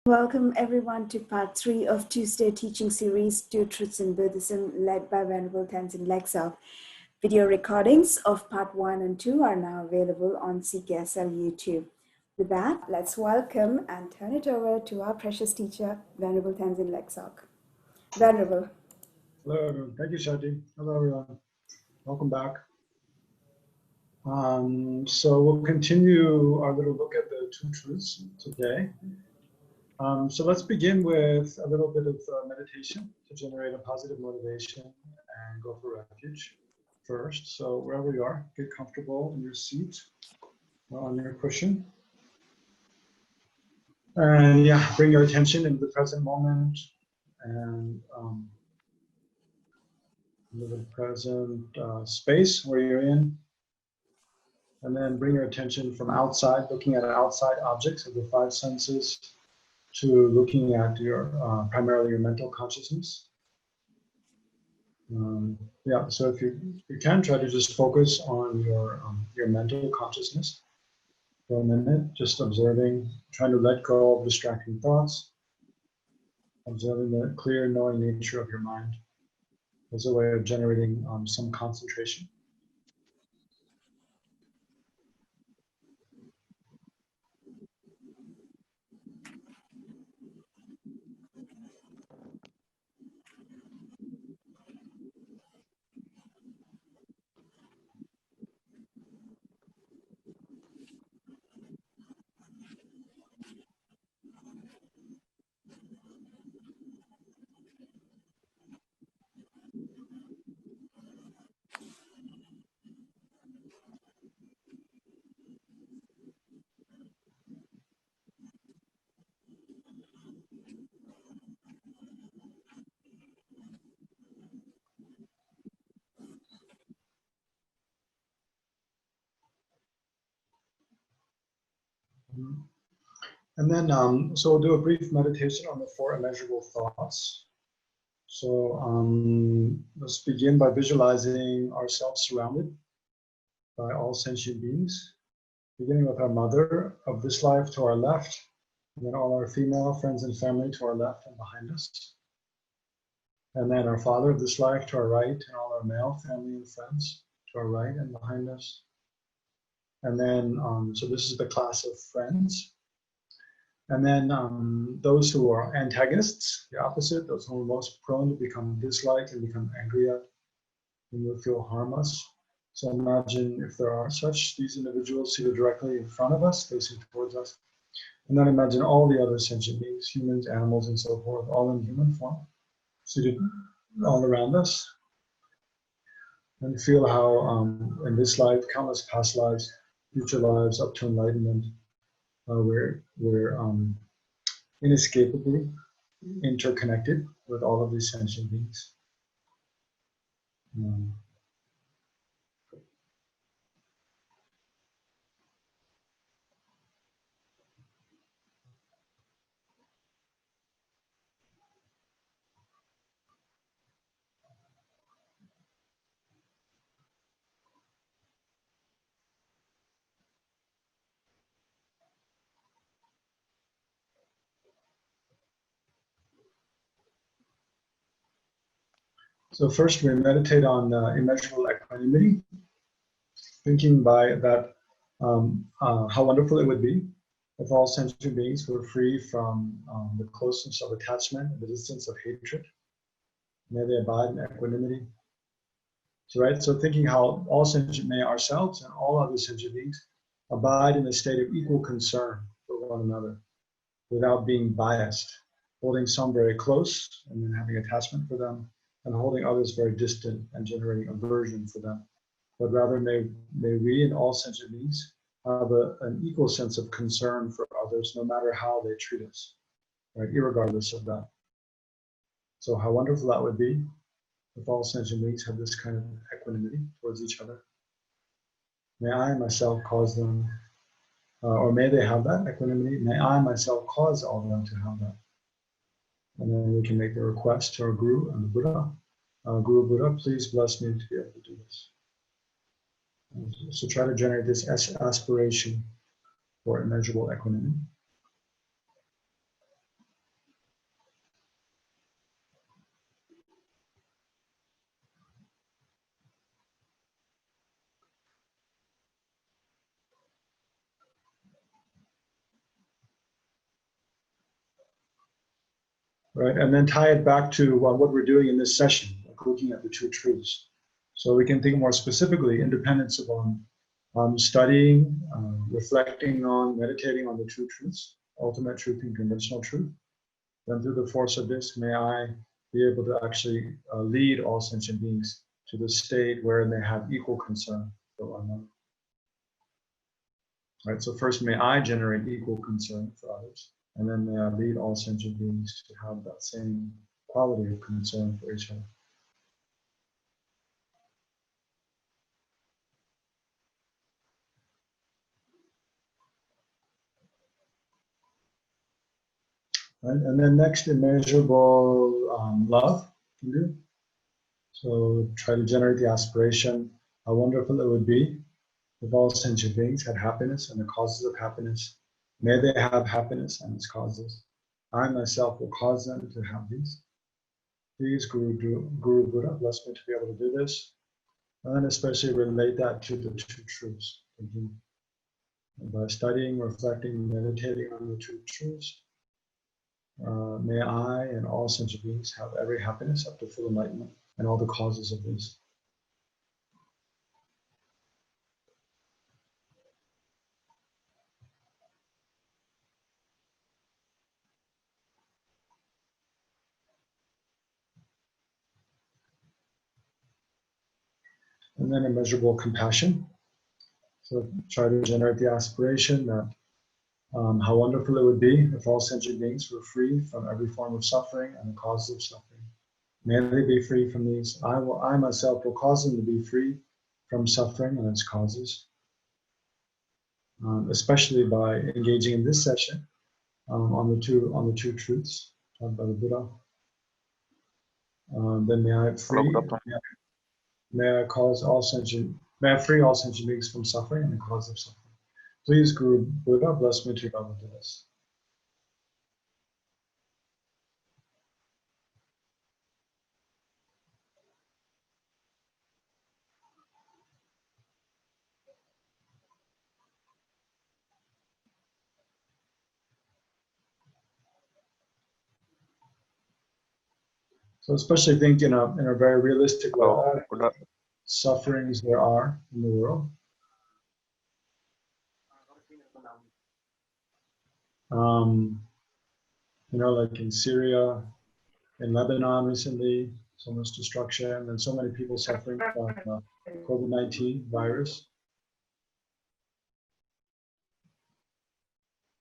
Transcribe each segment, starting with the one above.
Welcome everyone to part 3 of Tuesday teaching series, Two Truths in Buddhism, led by Venerable Tenzin Legtsok. Video recordings of part 1 and 2 are now available on CKSL YouTube. With that, let's welcome and turn it over to our precious teacher, Venerable Tenzin Legtsok. Venerable. Hello everyone. Thank you, Shati. Hello everyone. Welcome back. So we'll continue our little look at the two truths today. So let's begin with a little bit of meditation to generate a positive motivation and go for refuge first. So wherever you are, get comfortable in your seat or on your cushion. And yeah, bring your attention into the present moment and into the present space where you're in. And then bring your attention from outside, looking at outside objects of the five senses, to looking at your primarily your mental consciousness. Yeah, so if you can, try to just focus on your mental consciousness for a minute, just observing, trying to let go of distracting thoughts, observing the clear, knowing nature of your mind as a way of generating some concentration. And then, so we'll do a brief meditation on the four immeasurable thoughts. So let's begin by visualizing ourselves surrounded by all sentient beings, beginning with our mother of this life to our left, and then all our female friends and family to our left and behind us. And then our father of this life to our right, and all our male family and friends to our right and behind us. And then, so this is the class of friends. And then those who are antagonists, the opposite, those who are most prone to become disliked and become angry at, and will feel harm us. So imagine if there are such, these individuals seated directly in front of us, facing towards us. And then imagine all the other sentient beings, humans, animals, and so forth, all in human form, seated all around us. And feel how in this life, countless past lives, future lives, up to enlightenment, we're inescapably interconnected with all of these sentient beings. So first we meditate on immeasurable equanimity, thinking by that how wonderful it would be if all sentient beings were free from the closeness of attachment and the distance of hatred. May they abide in equanimity. So, right, so thinking how all sentient, may ourselves and all other sentient beings abide in a state of equal concern for one another without being biased, holding some very close and then having attachment for them, and holding others very distant and generating aversion for them. But rather may we and all sentient beings have an equal sense of concern for others, no matter how they treat us, right, irregardless of that. So how wonderful that would be if all sentient beings have this kind of equanimity towards each other. May I myself cause them, or may they have that equanimity, may I myself cause all of them to have that. And then we can make the request to our Guru and the Buddha. Guru Buddha, please bless me to be able to do this. So try to generate this aspiration for immeasurable equanimity. right? And then tie it back to what we're doing in this session, like looking at the two truths. So we can think more specifically, independence upon studying, reflecting on, meditating on the two truths, ultimate truth and conventional truth. Then through the force of this, may I be able to actually lead all sentient beings to the state where they have equal concern for one another. Right, so first may I generate equal concern for others, and then may I lead all sentient beings to have that same quality of concern for each other. Right? And then next, immeasurable love can do. So try to generate the aspiration, how wonderful it would be if all sentient beings had happiness and the causes of happiness. May they have happiness and its causes. I myself will cause them to have these. Please, Guru Buddha, bless me to be able to do this. And then especially relate that to the two truths. By studying, reflecting, meditating on the two truths, may I and all sentient beings have every happiness up to full enlightenment and all the causes of this. And then immeasurable compassion. So try to generate the aspiration that how wonderful it would be if all sentient beings were free from every form of suffering and the causes of suffering. May they be free from these. I myself will cause them to be free from suffering and its causes, especially by engaging in this session on the two truths taught by the Buddha. Then may I free. May I cause all sentient. May I free all sentient beings from suffering and the cause of suffering. Please, Guru Buddha, bless me to be able to do this. So especially think in a very realistic way, what sufferings there are in the world. Like in Syria, in Lebanon recently, so much destruction and so many people suffering from COVID-19 virus.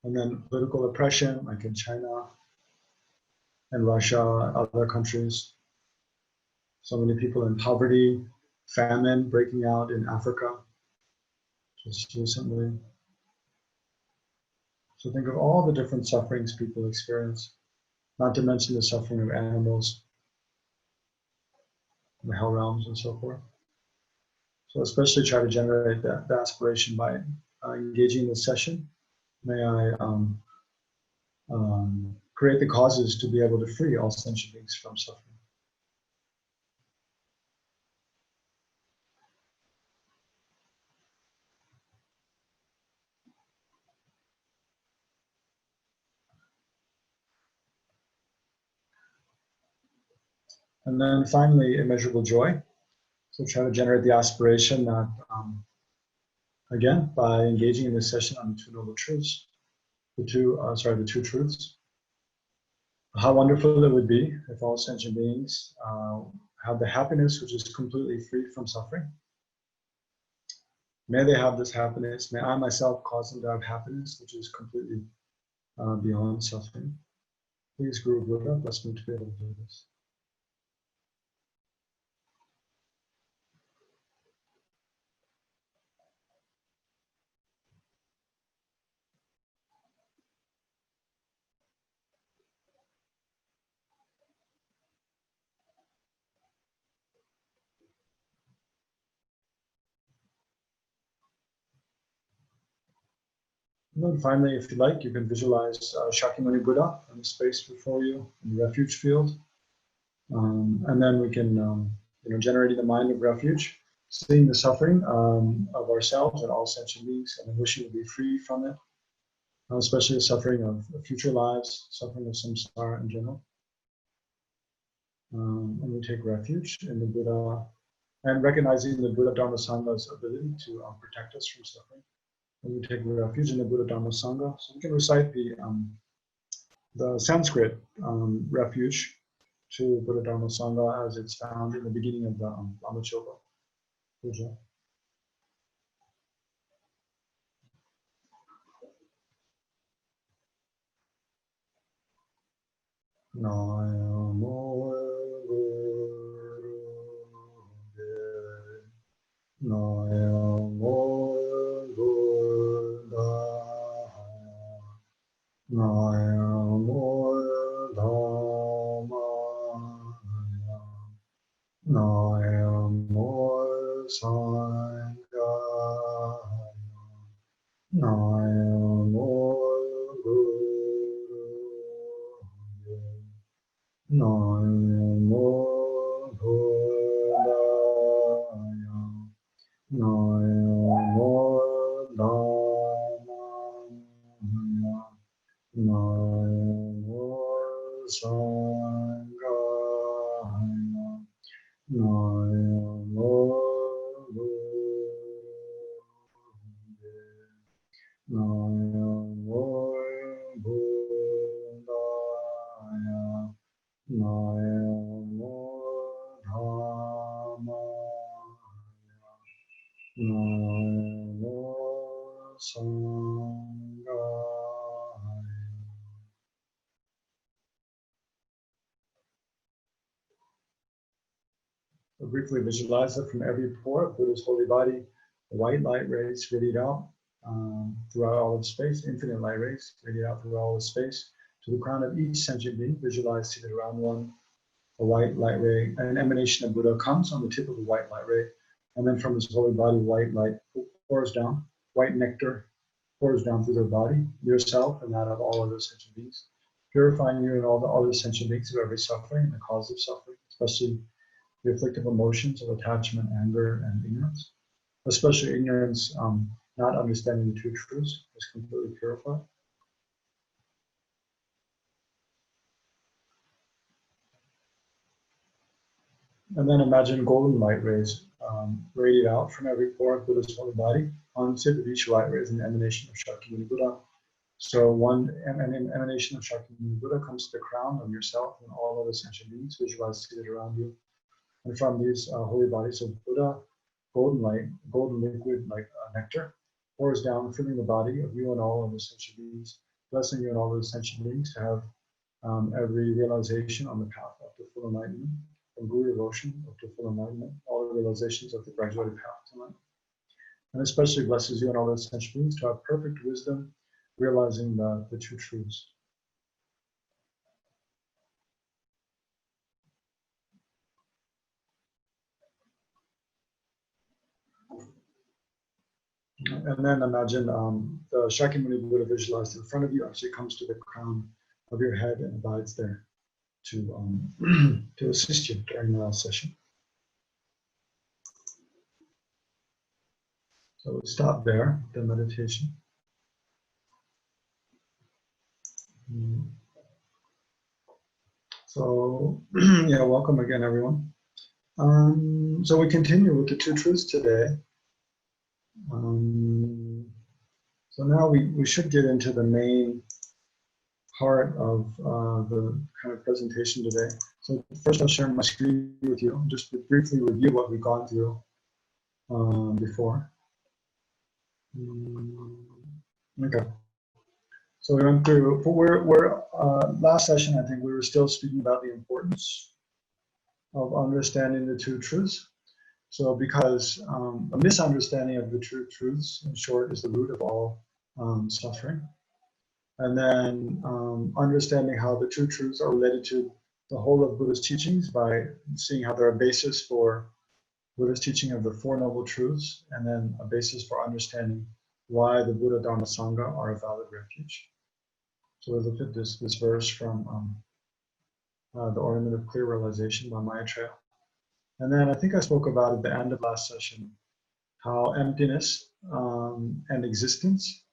And then political oppression, like in China and Russia, other countries. So many people in poverty, famine breaking out in Africa just recently. So think of all the different sufferings people experience, not to mention the suffering of animals, the hell realms and so forth. So especially try to generate the aspiration by engaging in this session. May I create the causes to be able to free all sentient beings from suffering. And then finally, immeasurable joy. So try to generate the aspiration that, again, by engaging in this session on the two noble truths, the two truths. How wonderful it would be if all sentient beings have the happiness which is completely free from suffering. May they have this happiness. May I myself cause them to have happiness which is completely beyond suffering. Please, Guru Buddha, bless me to be able to do this. And then finally, if you like, you can visualize Shakyamuni Buddha in the space before you in the refuge field. And then we can, generating the mind of refuge, seeing the suffering of ourselves and all sentient beings, and wishing to be free from it, especially the suffering of future lives, suffering of samsara in general. And we take refuge in the Buddha and recognizing the Buddha Dharma Sangha's ability to protect us from suffering. And we take refuge in the Buddha Dharma Sangha. So we can recite the Sanskrit refuge to Buddha Dharma Sangha as it's found in the beginning of the Lama Chopa Puja. Namo Namo Buddha Namo Dhamma Namo Sangha Namo Guru Namo Buddhaya Namo Dhammaya Namo Sanghaya Namo Guruvaya Namo Buddhaya Namo Dhammaya Namo Sanghaya. So briefly visualize that from every pore of Buddha's holy body, the white light rays radiate out throughout all of space, infinite light rays radiate out throughout all of space. To the crown of each sentient being, visualize seated around one, a white light ray, an emanation of Buddha comes on the tip of the white light ray, and then from his holy body, white light pours down, white nectar pours down through their body, yourself and that of all other sentient beings, purifying you and all the other sentient beings of every suffering and the cause of suffering, especially the afflictive emotions of attachment, anger, and ignorance. Especially ignorance, not understanding the two truths, is completely purified. And then imagine golden light rays radiate out from every pore of Buddha's holy body. On the tip of each light ray is an emanation of Shakyamuni Buddha. So an emanation of Shakyamuni Buddha comes to the crown of yourself and all other sentient beings, visualized seated around you. And from these holy bodies of Buddha, golden light, golden liquid like nectar, pours down, filling the body of you and all other sentient beings, blessing you and all other sentient beings to have every realization on the path up to full enlightenment, from Guru devotion up to full enlightenment, all the realizations of the graduated path to enlightenment. And especially blesses you and all those sentient beings to have perfect wisdom, realizing the two truths. And then imagine the Shakyamuni Buddha visualized in front of you actually comes to the crown of your head and abides there to to assist you during the session. So we'll stop there, the meditation. So yeah, welcome again, everyone. So we continue with the two truths today. So now we should get into the main part of the kind of presentation today. So first I'll share my screen with you, just to briefly review what we've gone through before. Okay. So we went through, last session, I think we were still speaking about the importance of understanding the two truths. So because a misunderstanding of the true truths, in short, is the root of all suffering. And then understanding how the true truths are related to the whole of Buddha's teachings by seeing how they're a basis for Buddha's teaching of the Four Noble Truths, and then a basis for understanding why the Buddha Dharma Sangha are a valid refuge. So we looked at this verse from The Ornament of Clear Realization by Maitreya. And then I think I spoke about at the end of last session how emptiness and existence,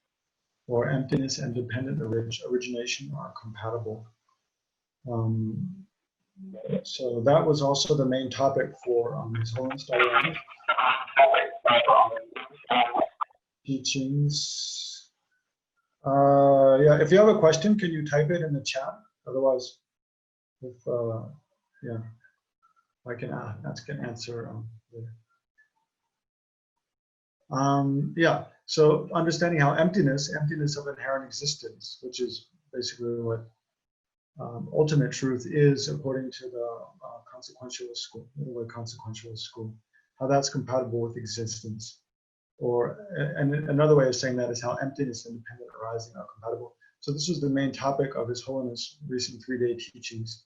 or emptiness and dependent origination, are compatible. So that was also the main topic for His Holiness Dalai teachings. Yeah, if you have a question, can you type it in the chat? Otherwise, if yeah, I can answer later. Yeah, so understanding how emptiness of inherent existence, which is basically what ultimate truth is according to the consequentialist school, the consequentialist school, how that's compatible with existence. Or, and another way of saying that is how emptiness and dependent arising are compatible. So this was the main topic of His Holiness' recent 3-day teachings,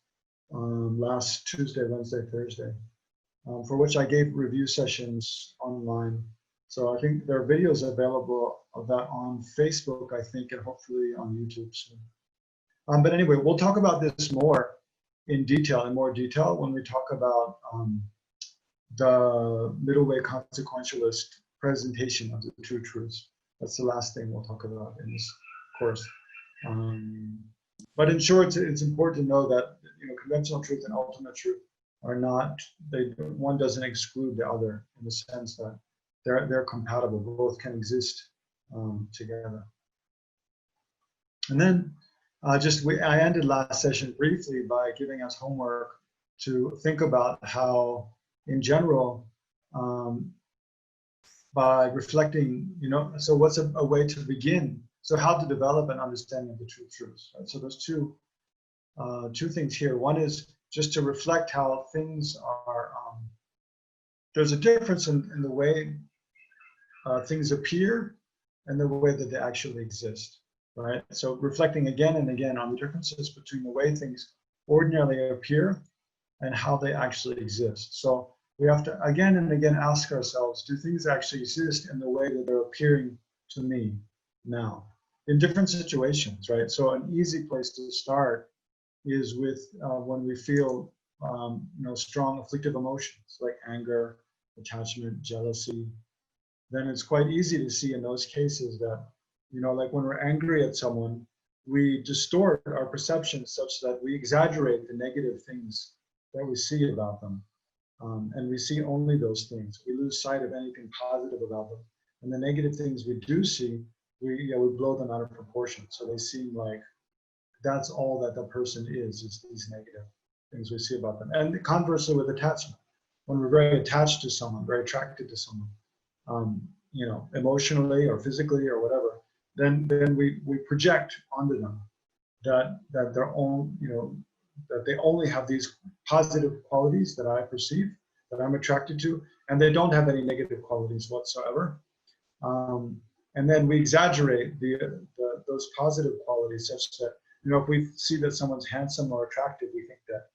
last Tuesday, Wednesday, Thursday, for which I gave review sessions online. So I think there are videos available of that on Facebook, I think, and hopefully on YouTube soon. But anyway, we'll talk about this more in more detail when we talk about the middle way consequentialist presentation of the two truths. That's the last thing we'll talk about in this course. But in short, it's important to know that conventional truth and ultimate truth are not, one doesn't exclude the other in the sense that they're compatible. Both can exist together. And then I ended last session briefly by giving us homework to think about how, in general, by reflecting, so what's a way to begin? So how to develop an understanding of the true truths, right? So there's two things here. One is just to reflect how things are, there's a difference in the way things appear and the way that they actually exist, right? So reflecting again and again on the differences between the way things ordinarily appear and how they actually exist. So we have to again and again ask ourselves, do things actually exist in the way that they're appearing to me now in different situations, right? So an easy place to start is with when we feel strong afflictive emotions like anger, attachment, jealousy. Then it's quite easy to see in those cases that, like when we're angry at someone, we distort our perception such that we exaggerate the negative things that we see about them. And we see only those things. We lose sight of anything positive about them. And the negative things we do see, we blow them out of proportion. So they seem like that's all that the person is these negative things we see about them. And conversely with attachment, when we're very attached to someone, very attracted to someone, emotionally or physically or whatever, then we project onto them that their own, that they only have these positive qualities that I perceive, that I'm attracted to, and they don't have any negative qualities whatsoever. And then we exaggerate those positive qualities such that, if we see that someone's handsome or attractive, we think that,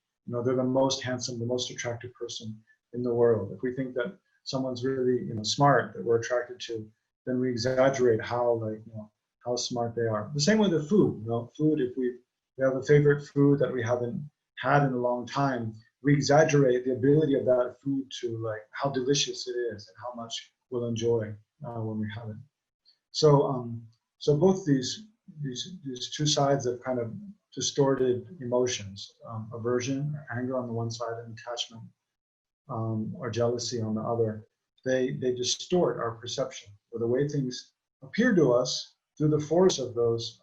they're the most handsome, the most attractive person in the world. If we think that someone's really, smart that we're attracted to, then we exaggerate how smart they are. The same with the food, food, if we have a favorite food that we haven't had in a long time, we exaggerate the ability of that food to how delicious it is and how much we'll enjoy when we have it. So so both these two sides of kind of distorted emotions, aversion, anger on the one side, and attachment or jealousy on the other, they distort our perception, or the way things appear to us through the force of those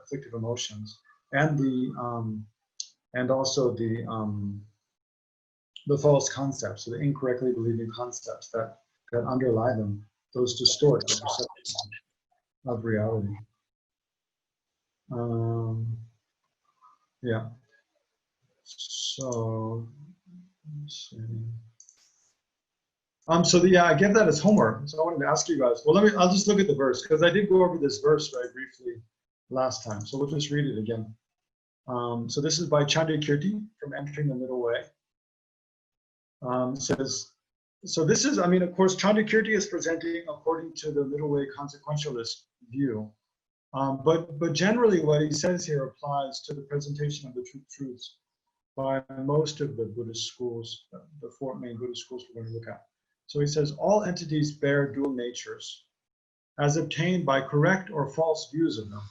afflictive emotions, and also the false concepts, so the incorrectly believing concepts that underlie them. Those distort the perception of reality. Yeah. So let's see. I gave that as homework. So I wanted to ask you guys. Well, I'll just look at the verse because I did go over this verse very briefly last time. So we'll just read it again. So this is by Chandrakirti from Entering the Middle Way. Says, so this is, of course, Chandrakirti is presenting according to the middle way consequentialist view. But generally what he says here applies to the presentation of the true truths by most of the Buddhist schools, the 4 main Buddhist schools we're going to look at. So he says, all entities bear dual natures, as obtained by correct or false views of them.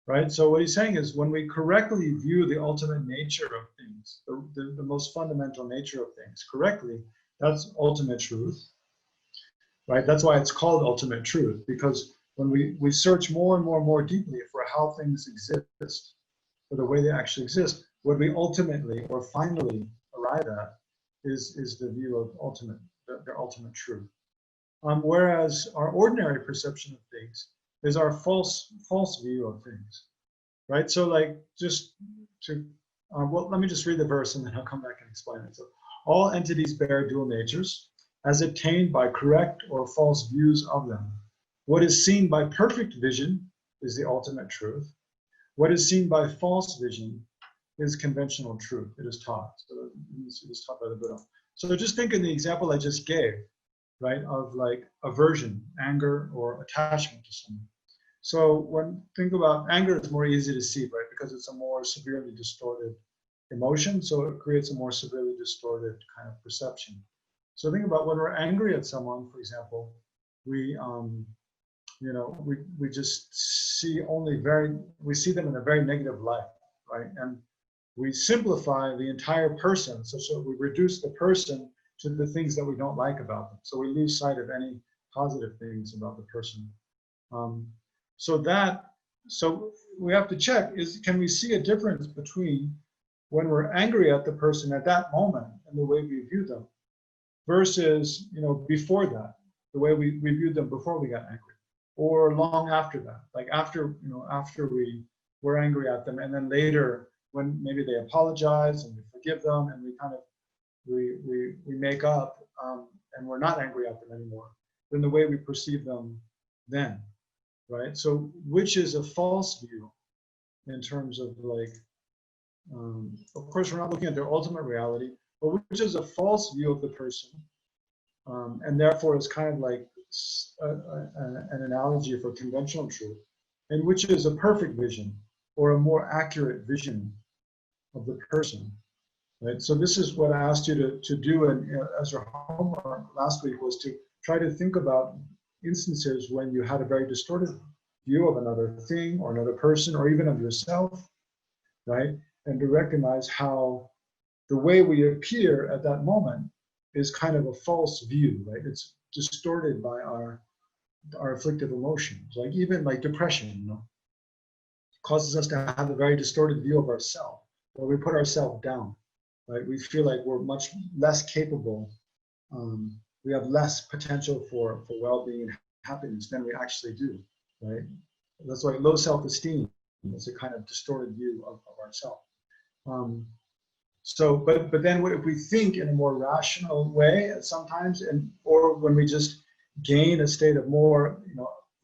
right? So what he's saying is when we correctly view the ultimate nature of things, the most fundamental nature of things correctly, that's ultimate truth, right? That's why it's called ultimate truth, because when we search more and more deeply for how things exist, for the way they actually exist, what we ultimately or finally arrive at is the view of the ultimate truth. Whereas our ordinary perception of things is our false view of things, right? So like just to, well, let me just read the verse and then I'll come back and explain it. So all entities bear dual natures as attained by correct or false views of them. What is seen by perfect vision is the ultimate truth. What is seen by false vision is conventional truth. It is taught. So it is taught by the Buddha. So just think in the example I just gave, right, of like aversion, anger, or attachment to someone. So when think about anger, it's more easy to see, right, because it's a more severely distorted emotion. So it creates a more severely distorted kind of perception. So think about when we're angry at someone, for example, we we just see we see them in a very negative light, right? And we simplify the entire person. So we reduce the person to the things that we don't like about them. So we lose sight of any positive things about the person. So we have to check can we see a difference between when we're angry at the person at that moment and the way we view them versus, before that, the way we viewed them before we got angry, or long after that, like after we were angry at them, and then later when maybe they apologize and we forgive them and we kind of we make up, and we're not angry at them anymore, than the way we perceive them then, right? So which is a false view in terms of like, of course we're not looking at their ultimate reality, but which is a false view of the person, and therefore is kind of like an analogy for conventional truth, and which is a perfect vision or a more accurate vision of the person, right? So this is what I asked you to do, and as your homework last week was to try to think about instances when you had a very distorted view of another thing or another person or even of yourself, right? And to recognize how the way we appear at that moment is kind of a false view, right? It's distorted by our afflictive emotions, like even like depression, causes us to have a very distorted view of ourselves, where we put ourselves down, right? We feel like we're much less capable. We have less potential for well-being and happiness than we actually do, right? That's why low self-esteem is a kind of distorted view of ourselves. But then if we think in a more rational way sometimes, or when we just gain a state of more,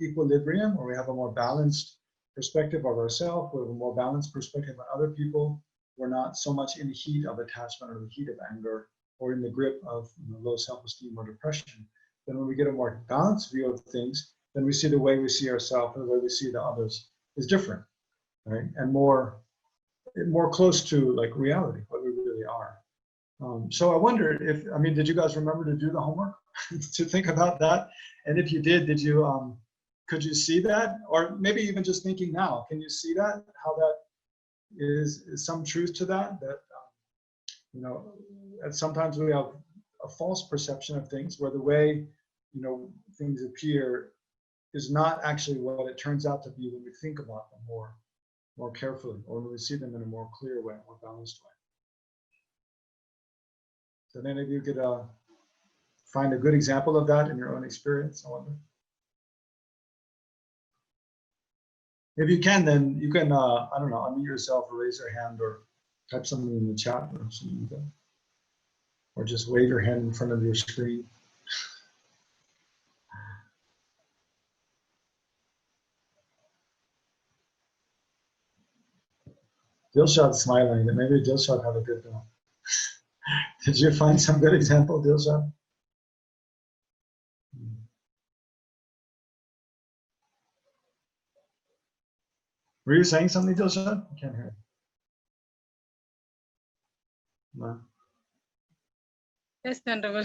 equilibrium, or we have a more balanced perspective of ourselves, we have a more balanced perspective on other people, we're not so much in the heat of attachment or the heat of anger or in the grip of low self-esteem or depression. Then when we get a more balanced view of things, then we see the way we see ourselves and the way we see the others is different, right? And more close to like reality, what we really are. So I wondered did you guys remember to do the homework to think about that? And if you did could you see that? Or maybe even just thinking now, can you see that? How that is some truth to that? That, and sometimes we have a false perception of things where the way, things appear is not actually what it turns out to be when we think about them more carefully, or when we see them in a more clear way, more balanced way. So then if you could find a good example of that in your own experience, I wonder. If you can, then you can, I don't know, unmute yourself or raise your hand or type something in the chat or something like that. Or just wave your hand in front of your screen. Dilshad's smiling. Maybe Dilshad had a good one. Did you find some good example, Dilshad? Were you saying something, Dilshad? I can't hear. No. Yes, Venerable.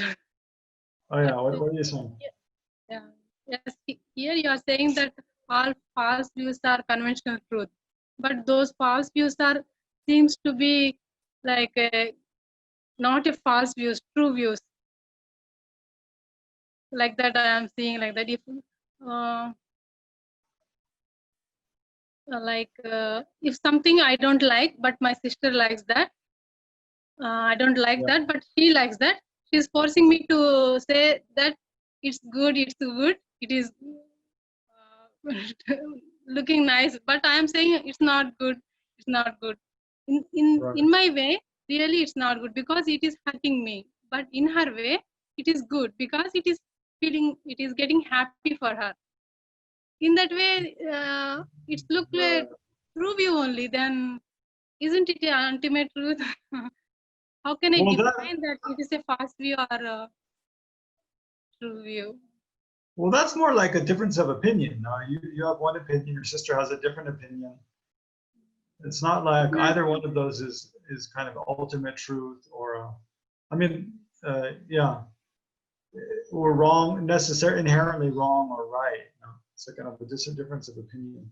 Oh yeah, what are you saying? Yeah. Yes, here you are saying that all false views are conventional truth. but those false views are seems to be like not a false views, true views. Like that, I am seeing like that. If if something I don't like, but my sister likes that, I don't like Yeah. that, but she likes that. She's forcing me to say that it's good, it is looking nice, but I am saying it's not good, it's not good. Right. In my way, really it's not good because it is hurting me. But in her way, it is good because it is getting happy for her. In that way, it's look like true view only. Then isn't it the ultimate truth? How can I Well, define that it is a false view or a true view? well, that's more like a difference of opinion. You have one opinion, your sister has a different opinion. It's not like either one of those is kind of ultimate truth or, yeah, or wrong, inherently wrong or right. You know? It's a kind of a difference of opinion.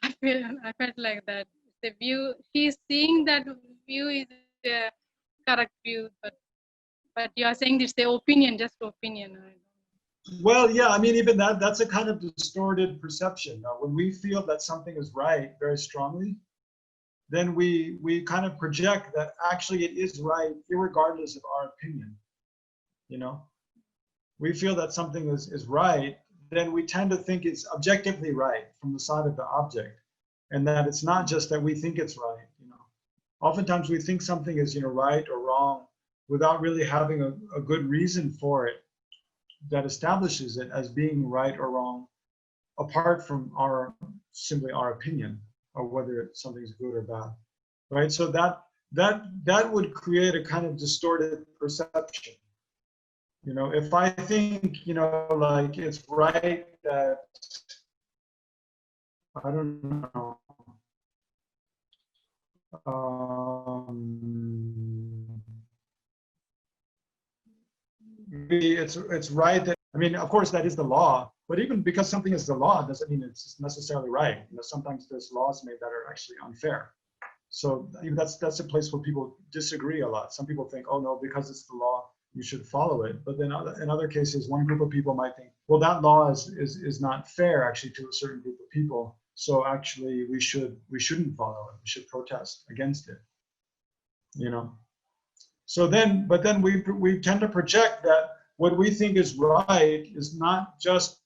I felt like that. The view, she's seeing that view is the correct view, but you are saying it's the opinion, just opinion. Well, yeah, I mean, even that's a kind of distorted perception. When we feel that something is right very strongly, then we kind of project that actually it is right, irregardless of our opinion. You know, we feel that something is right, then we tend to think it's objectively right from the side of the object, and that it's not just that we think it's right. You know, oftentimes we think something is right or wrong without really having a good reason for it that establishes it as being right or wrong, apart from simply our opinion or whether something's good or bad, right? So that would create a kind of distorted perception. You know, if I think, like it's right that, I don't know, maybe it's right that, I mean, of course that is the law, but even because something is the law doesn't mean it's necessarily right. You know, sometimes there's laws made that are actually unfair. So even that's a place where people disagree a lot. Some people think, oh no, because it's the law, you should follow it. But then in other cases, one group of people might think, well, that law is not fair actually to a certain group of people. So actually we shouldn't follow it. We should protest against it. You know. So then, but then we tend to project that what we think is right is not just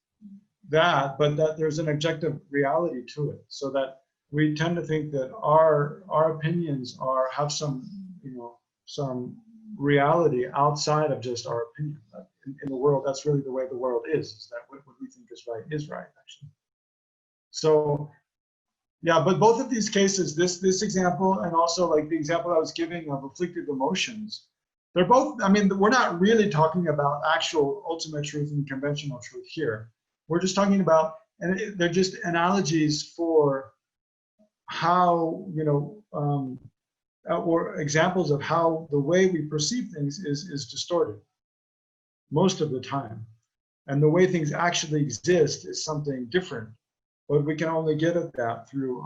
that, but that there's an objective reality to it. So that we tend to think that our opinions have some some reality outside of just our opinion. In the world, that's really the way the world is that what we think is right actually. So yeah, but both of these cases, this example and also like the example I was giving of afflictive emotions, they're both, I mean, we're not really talking about actual ultimate truth and conventional truth here. We're just talking about, and they're just analogies for how, or examples of how the way we perceive things is distorted most of the time. And the way things actually exist is something different, but we can only get at that through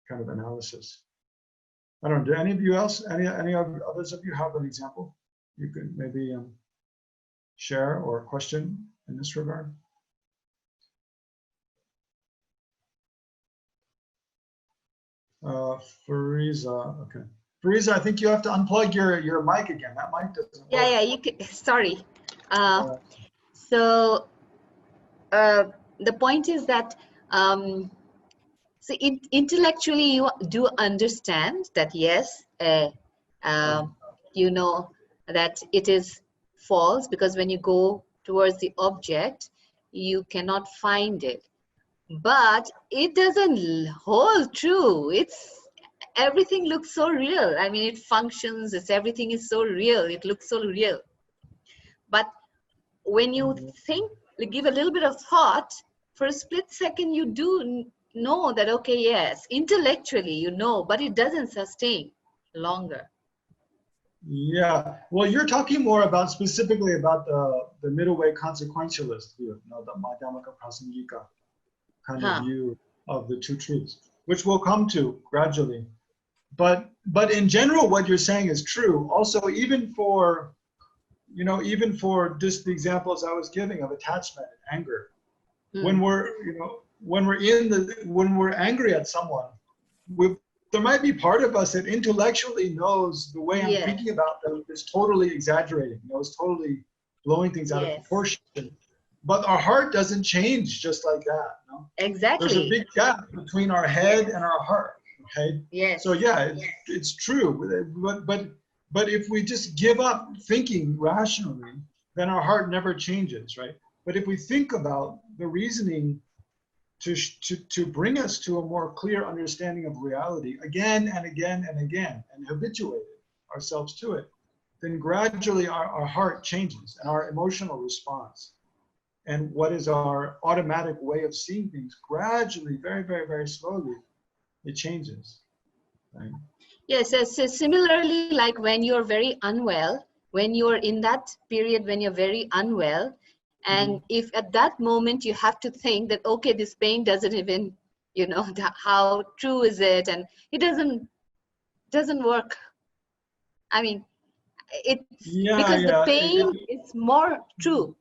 kind of analysis. I don't know, do any of you else, any others of you have an example you could maybe share or question in this regard? Fariza, okay. Fariza, I think you have to unplug your mic again. That mic doesn't work. Yeah, you can, sorry. So the point is that so intellectually you do understand that yes, you know that it is false, because when you go towards the object, you cannot find it. But it doesn't hold true. Everything looks so real. I mean, it functions, everything is so real. It looks so real. But when you think, give a little bit of thought, for a split second, you do know that, okay, yes, intellectually you know, but it doesn't sustain longer. Yeah, well, you're talking more about specifically about the middle way consequentialist view, the Madhyamaka Prasangika. kind of view of the two truths, which we'll come to gradually. But in general, what you're saying is true. Also, even for, you know, even for just the examples I was giving of attachment and anger, when we're, you know, when we're angry at someone, there might be part of us that intellectually knows the way I'm thinking about them is totally exaggerating, you know, is totally blowing things out of proportion. But our heart doesn't change just like that. You know? Exactly. There's a big gap between our head and our heart. Okay. Yes. So yeah, it's true. But if we just give up thinking rationally, then our heart never changes, right? But if we think about the reasoning to bring us to a more clear understanding of reality again and again and again, and habituate ourselves to it, then gradually our heart changes and our emotional response and what is our automatic way of seeing things gradually, very, very, very slowly, it changes. Right? Yes, so similarly, like when you're very unwell, when you're in that period when you're very unwell, and if at that moment you have to think that, okay, this pain doesn't even, you know, how true is it? And it doesn't work. I mean, it's because the pain is more true.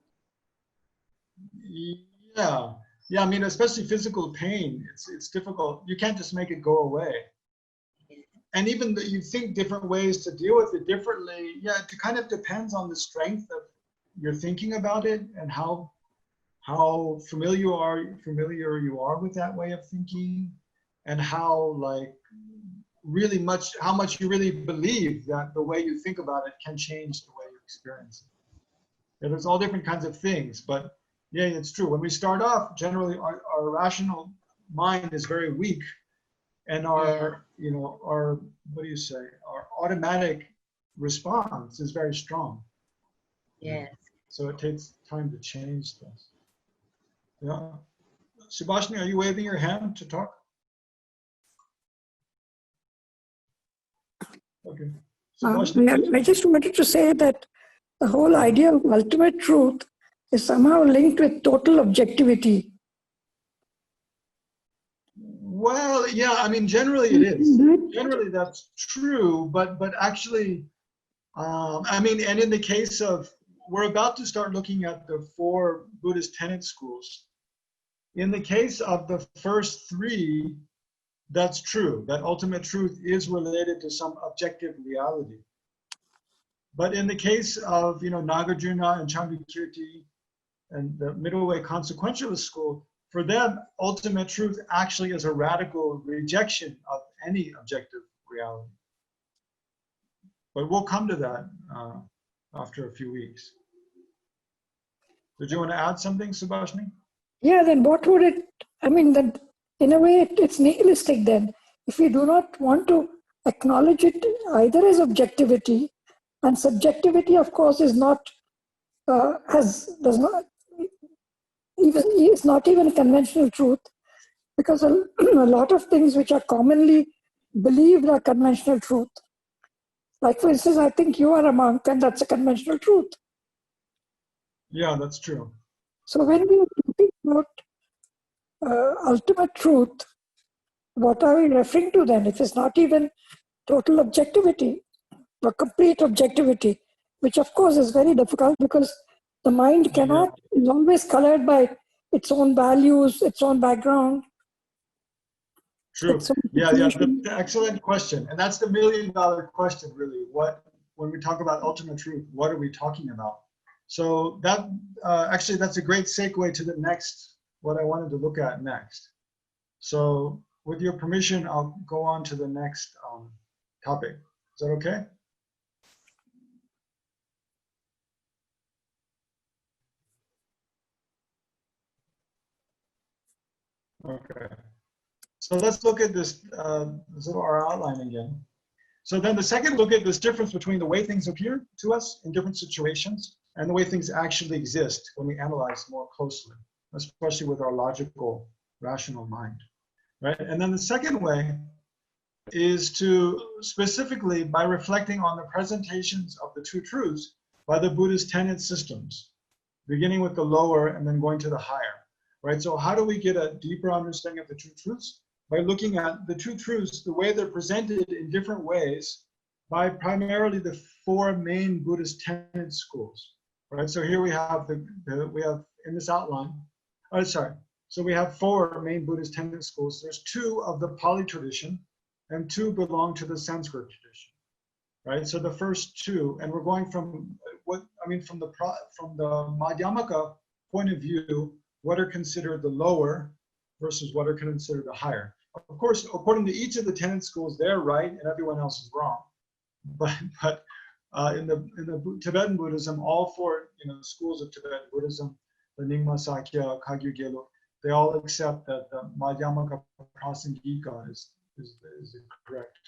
Yeah. I mean, especially physical pain, it's difficult. You can't just make it go away. And even that you think different ways to deal with it differently. Yeah, it kind of depends on the strength of your thinking about it and how familiar you are with that way of thinking, and how how much you really believe that the way you think about it can change the way you experience it. Yeah, there's all different kinds of things, but yeah, it's true. When we start off, generally our rational mind is very weak, and our our automatic response is very strong. Yes. So it takes time to change this. Yeah. Subhashini, are you waving your hand to talk? Okay. I just wanted to say that the whole idea of ultimate truth is somehow linked with total objectivity. Well, yeah, I mean, generally it is. Generally that's true, but actually, I mean, and in the case of, we're about to start looking at the 4 Buddhist tenet schools. In the case of the first 3, that's true, that ultimate truth is related to some objective reality. But in the case of, Nagarjuna and Chandrakirti and the middle way consequentialist school, for them, ultimate truth actually is a radical rejection of any objective reality. But we'll come to that after a few weeks. Did you want to add something, Subhashini? Yeah, then what would it, I mean, then in a way it's nihilistic then. If we do not want to acknowledge it either as objectivity, and subjectivity, of course, is not, it's not even conventional truth, because a lot of things which are commonly believed are conventional truth. Like, for instance, I think you are a monk, and that's a conventional truth. Yeah, that's true. So when we are talking about ultimate truth, what are we referring to then? If it's not even total objectivity or complete objectivity, which of course is very difficult because the mind cannot, is always colored by its own values, its own background. True. Yeah, the excellent question. And that's the $1 million question, really. When we talk about ultimate truth, what are we talking about? So that, actually, that's a great segue to the next, what I wanted to look at next. So with your permission, I'll go on to the next topic. Is that okay? Okay. So let's look at this little our outline again. So then the second look at this difference between the way things appear to us in different situations and the way things actually exist when we analyze more closely, especially with our logical, rational mind, right? And then the second way is to specifically by reflecting on the presentations of the two truths by the Buddhist tenet systems, beginning with the lower and then going to the higher. right? So how do we get a deeper understanding of the two truths? By looking at the two truths, the way they're presented in different ways by primarily the four main Buddhist tenet schools, right? So here we have we have in this outline, so we have four main Buddhist tenet schools. There's two of the Pali tradition and two belong to the Sanskrit tradition, right? So the first two, and we're going from from the Madhyamaka point of view, what are considered the lower versus what are considered the higher. Of course, according to each of the tenet schools, they're right and everyone else is wrong. But in the Tibetan Buddhism, all four schools of Tibetan Buddhism, the Nyingma, Sakya, Kagyu, Gelug, they all accept that the Madhyamaka Prasangika is correct,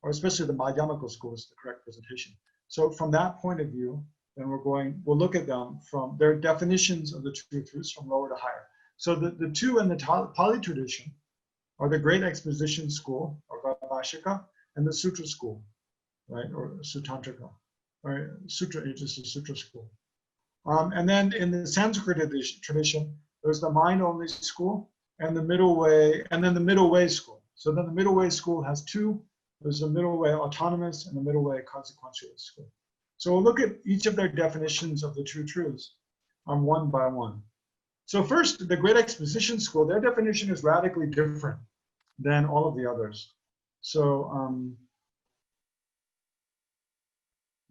or especially the Madhyamaka school is the correct presentation. So from that point of view, then we'll look at them from their definitions of the two truths from lower to higher. So the two in the Pali tradition are the Great Exposition School, or Bhashika, and the Sutra School, right, or Sutantrika, right? Sutra is just a Sutra school. And then in the Sanskrit tradition, there's the mind-only school and the middle way, and then the middle way school. So then the middle way school has two. There's the middle way autonomous and the middle way consequentialist school. So we'll look at each of their definitions of the two truths one by one. So first, the Great Exposition School, their definition is radically different than all of the others. So,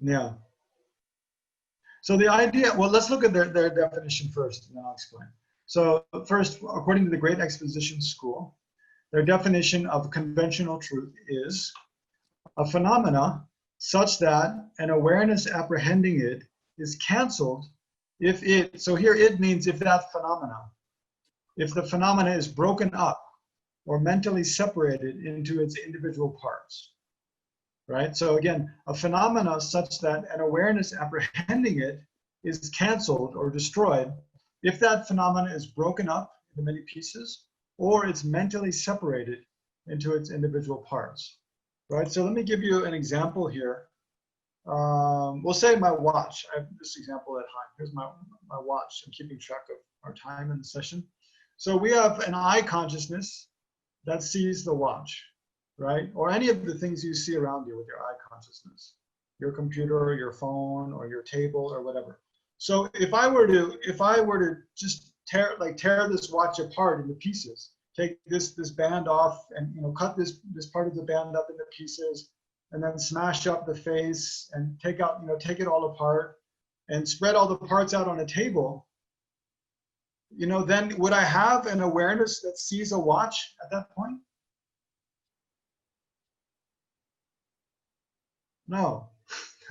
yeah. So the idea, well, let's look at their definition first, and then I'll explain. So first, according to the Great Exposition School, their definition of conventional truth is a phenomena such that an awareness apprehending it is canceled if it, so here it means if that phenomena, if the phenomena is broken up or mentally separated into its individual parts, right? So again, a phenomena such that an awareness apprehending it is canceled or destroyed if that phenomena is broken up into many pieces or it's mentally separated into its individual parts, right? So let me give you an example here. We'll say my watch. I have this example at home. Here's my watch. I'm keeping track of our time in the session. So we have an eye consciousness that sees the watch, right? Or any of the things you see around you with your eye consciousness, your computer, your phone, or your table, or whatever. So if I were to just tear this watch apart into pieces, take this band off, and cut this part of the band up into pieces, and then smash up the face and take it all apart and spread all the parts out on a table, then would I have an awareness that sees a watch at that point? No.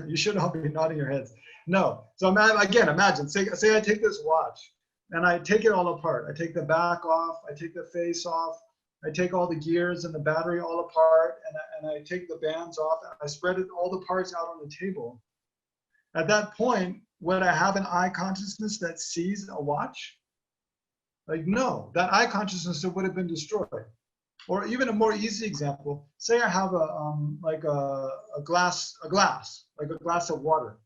You should all be nodding your heads. No. So again, imagine, say I take this watch and I take it all apart. I take the back off, I take the face off, I take all the gears and the battery all apart, and I take the bands off, and I spread all the parts out on the table. At that point, would I have an eye consciousness that sees a watch? No, that eye consciousness would have been destroyed. Or even a more easy example, say I have a glass of water.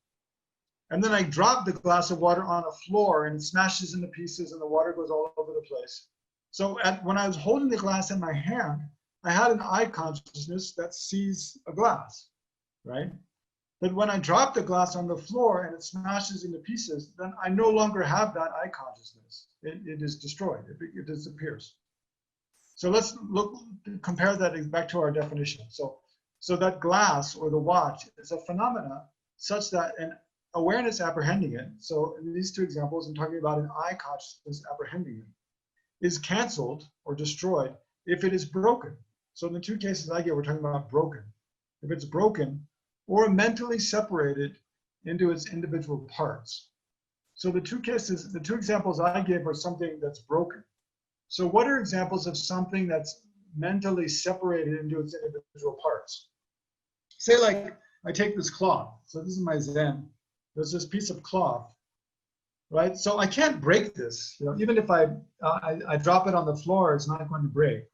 And then I drop the glass of water on a floor and it smashes into pieces and the water goes all over the place. So when I was holding the glass in my hand, I had an eye consciousness that sees a glass, right? But when I drop the glass on the floor and it smashes into pieces, then I no longer have that eye consciousness. It is destroyed, it disappears. So let's compare that back to our definition. So that glass or the watch is a phenomena such that an awareness apprehending it, so in these two examples, I'm talking about an eye consciousness apprehending it, is canceled or destroyed if it is broken. So in the two cases I give, we're talking about broken. If it's broken or mentally separated into its individual parts. So the two examples I gave are something that's broken. So what are examples of something that's mentally separated into its individual parts? Say I take this cloth. So this is my Zen. There's this piece of cloth, right? So I can't break this. Even if I drop it on the floor, it's not going to break,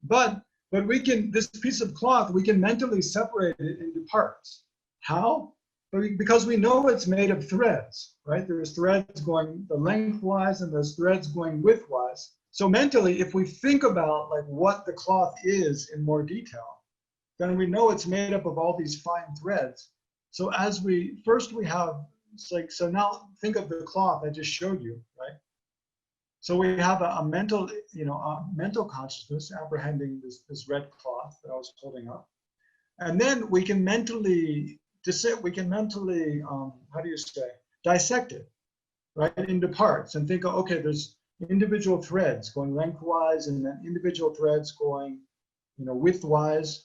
right? But we can, this piece of cloth, we can mentally separate it into parts. How? because we know it's made of threads, right? There's threads going the lengthwise and there's threads going widthwise. So mentally, if we think about like what the cloth is in more detail, then we know it's made up of all these fine threads. So as we have, it's like, so now think of the cloth I just showed you, right? So we have a mental, a mental consciousness apprehending this red cloth that I was holding up. And then we can mentally, how do you say, dissect it, right, into parts and think, okay, there's individual threads going lengthwise and then individual threads going, widthwise.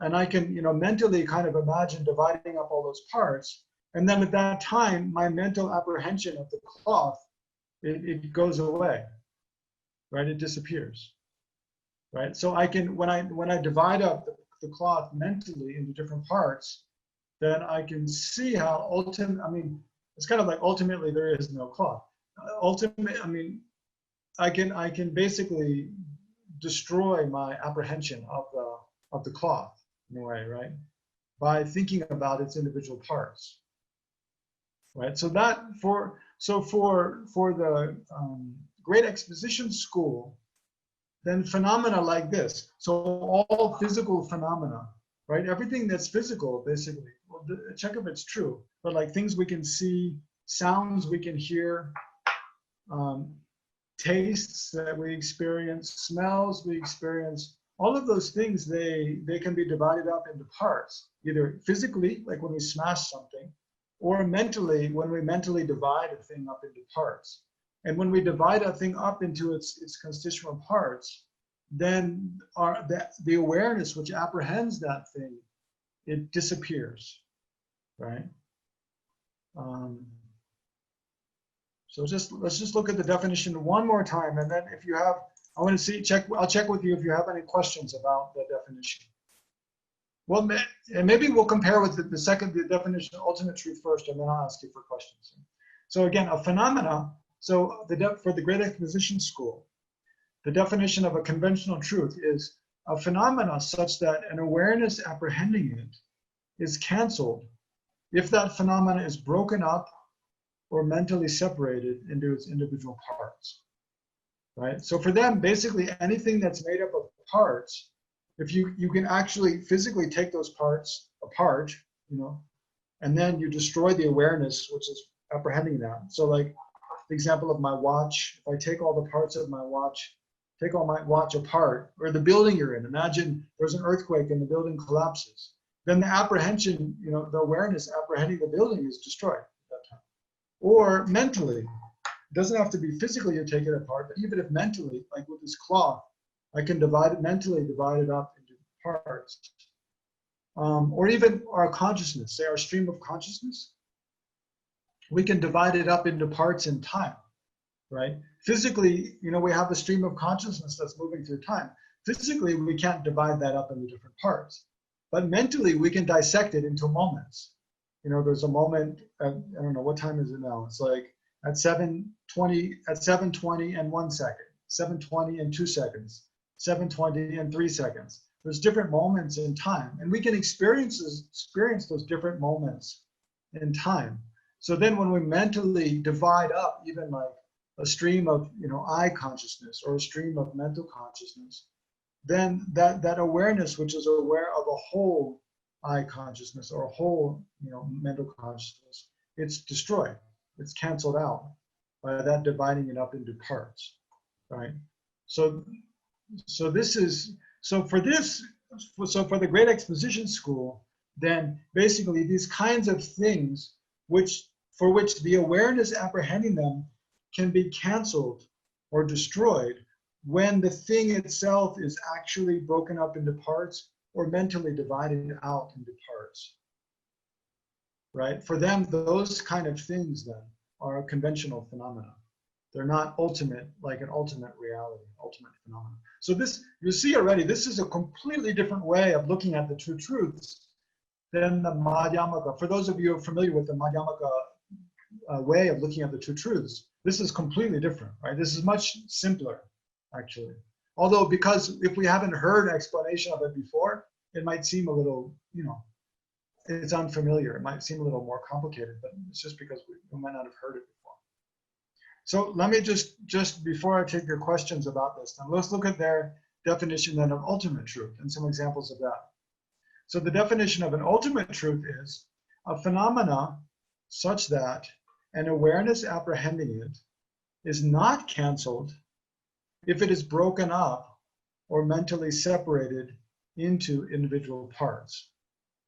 And I can, mentally kind of imagine dividing up all those parts. And then at that time, my mental apprehension of the cloth, it goes away, right? It disappears, right? So I can, when I divide up the cloth mentally into different parts, then I can see how it's kind of like ultimately there is no cloth. I can basically destroy my apprehension of the cloth in a way, right? By thinking about its individual parts, right? So that for the Great Exposition School, then phenomena like this. So all physical phenomena, right? Everything that's physical, basically. Well, check if it's true. But like things we can see, sounds we can hear, tastes that we experience, smells we experience. All of those things, they can be divided up into parts, either physically, like when we smash something, or mentally, when we mentally divide a thing up into parts. And when we divide a thing up into its constituent parts, then the awareness which apprehends that thing, it disappears, right? So let's just look at the definition one more time, and then if you have, I'll check with you if you have any questions about the definition. Well, and maybe we'll compare with the definition of ultimate truth first, and then I'll ask you for questions. So again, a phenomena. So for the Great Exposition School, the definition of a conventional truth is a phenomena such that an awareness apprehending it is canceled if that phenomena is broken up or mentally separated into its individual parts, right? So for them, basically anything that's made up of parts, if you can actually physically take those parts apart, and then you destroy the awareness which is apprehending that. So like the example of my watch, if I take all the parts of my watch, take all my watch apart, or the building you're in, imagine there's an earthquake and the building collapses, then the apprehension, the awareness apprehending the building is destroyed at that time. Or mentally, it doesn't have to be physically you take it apart, but even if mentally, like with this cloth, I can mentally divide it up into parts. Or even our consciousness, say our stream of consciousness, we can divide it up into parts in time, right? Physically, we have a stream of consciousness that's moving through time. Physically, we can't divide that up into different parts. But mentally, we can dissect it into moments. There's a moment, I don't know, what time is it now? It's like at 7:20 and 1 second, 7:20 and 2 seconds, 7:20 and 3 seconds. There's different moments in time, and we can experience those different moments in time. So then when we mentally divide up even like a stream of eye consciousness or a stream of mental consciousness, then that awareness which is aware of a whole eye consciousness or a whole mental consciousness, it's destroyed, it's canceled out by that dividing it up into parts, right? So for the Great Exposition School, then basically these kinds of things for which the awareness apprehending them can be canceled or destroyed when the thing itself is actually broken up into parts or mentally divided out into parts, right? For them, those kind of things then are conventional phenomena. They're not ultimate, like an ultimate reality, ultimate phenomena. So this, you see already, this is a completely different way of looking at the true truths than the Madhyamaka. For those of you who are familiar with the Madhyamaka way of looking at the true truths, this is completely different, right? This is much simpler, actually. Although, because if we haven't heard explanation of it before, it might seem a little, it's unfamiliar. It might seem a little more complicated, but it's just because we might not have heard it before. So let me just before I take your questions about this, then let's look at their definition then of ultimate truth and some examples of that. So the definition of an ultimate truth is a phenomena such that an awareness apprehending it is not canceled if it is broken up or mentally separated into individual parts,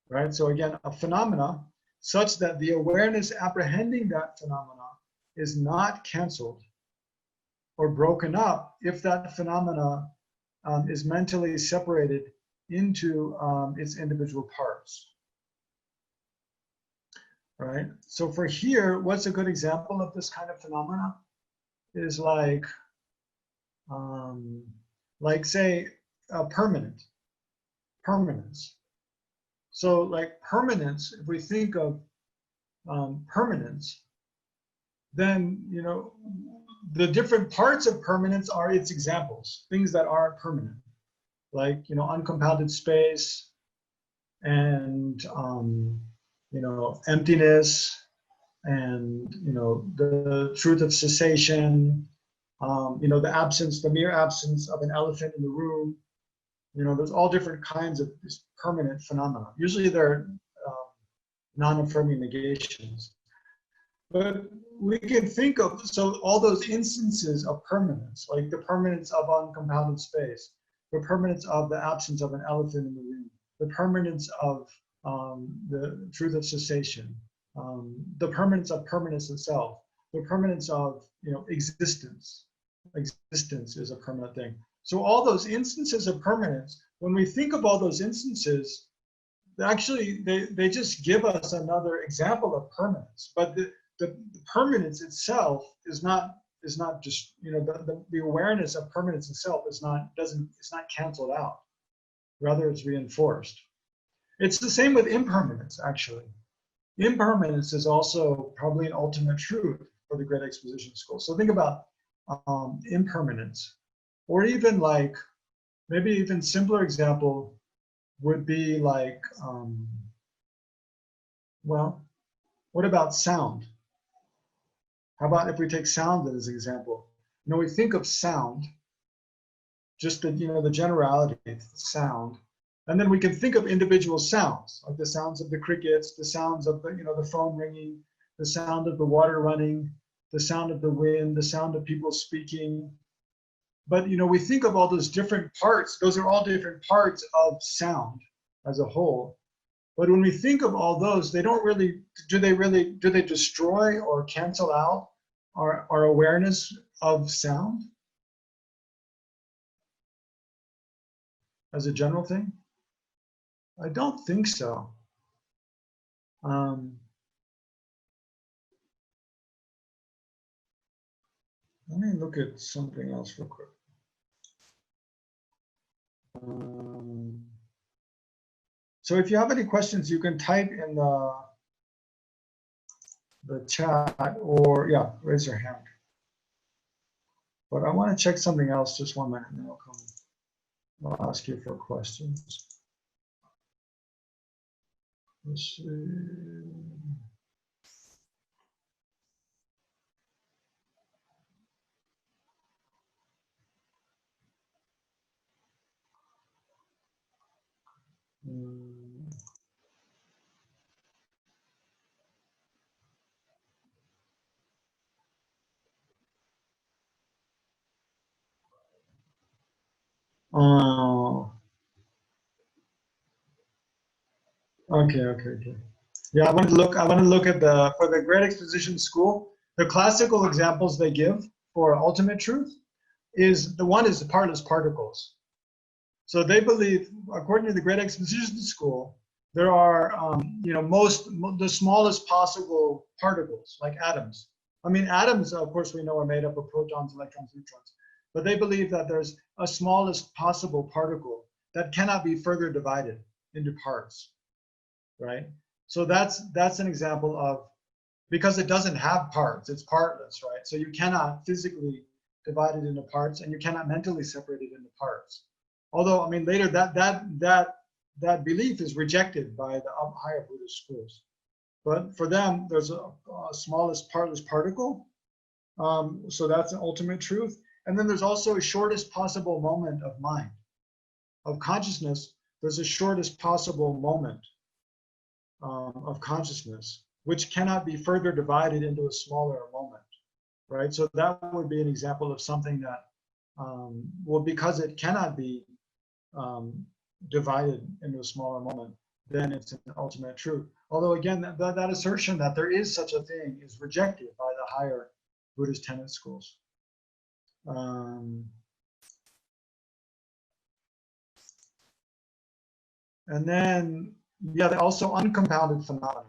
right? So again, a phenomena such that the awareness apprehending that phenomena is not canceled or broken up if that phenomena is mentally separated into its individual parts, right? So for here, what's a good example of this kind of phenomena is like say permanence. So like permanence, if we think of permanence, then, you know, the different parts of permanence are its examples, things that aren't permanent, like, you know, uncompounded space and, you know, emptiness and, you know, the truth of cessation, you know, the mere absence of an elephant in the room. You know, there's all different kinds of this permanent phenomena. Usually they're non-affirming negations. But we can think of, so all those instances of permanence, like the permanence of uncompounded space, the permanence of the absence of an elephant in the room, the permanence of the truth of cessation, the permanence of permanence itself, the permanence of, you know, existence. Existence is a permanent thing. So all those instances of permanence, when we think of all those instances, actually they just give us another example of permanence. But the permanence itself is not just, you know, the awareness of permanence itself it's not canceled out. Rather, it's reinforced. It's the same with impermanence, actually. Impermanence is also probably an ultimate truth for the Great Exposition School. So think about impermanence, or even like maybe even simpler example would be like, well, what about sound? How about if we take sound as an example? You know, we think of sound, just the, you know, the generality of sound, and then we can think of individual sounds, like the sounds of the crickets, the sounds of the, you know, the phone ringing, the sound of the water running, the sound of the wind, the sound of people speaking. But, you know, we think of all those different parts. Those are all different parts of sound as a whole. But when we think of all those, they don't really, do they destroy or cancel out our awareness of sound as a general thing? I don't think so. Let me look at something else real quick. So if you have any questions, you can type in the chat, or yeah, raise your hand. But I want to check something else, just 1 minute, and then I'll come. I'll ask you for questions. Let's see. Oh, okay. Yeah, I want to look at for the Great Exposition School, the classical examples they give for ultimate truth is the partless particles. So they believe, according to the Great Exposition School, there are, you know, the smallest possible particles, like atoms. I mean, atoms, of course, we know are made up of protons, electrons, neutrons. But they believe that there's a smallest possible particle that cannot be further divided into parts, right? So that's an example of, because it doesn't have parts, it's partless, right? So you cannot physically divide it into parts, and you cannot mentally separate it into parts. Although, I mean, later that that belief is rejected by the higher Buddhist schools. But for them, there's a smallest partless particle. So that's an ultimate truth. And then there's also a shortest possible moment of mind, of consciousness. There's a shortest possible moment of consciousness, which cannot be further divided into a smaller moment, right? So that would be an example of something that, well, because it cannot be divided into a smaller moment, then it's an ultimate truth. Although again, that assertion that there is such a thing is rejected by the higher Buddhist tenet schools. And then, yeah, also uncompounded phenomena.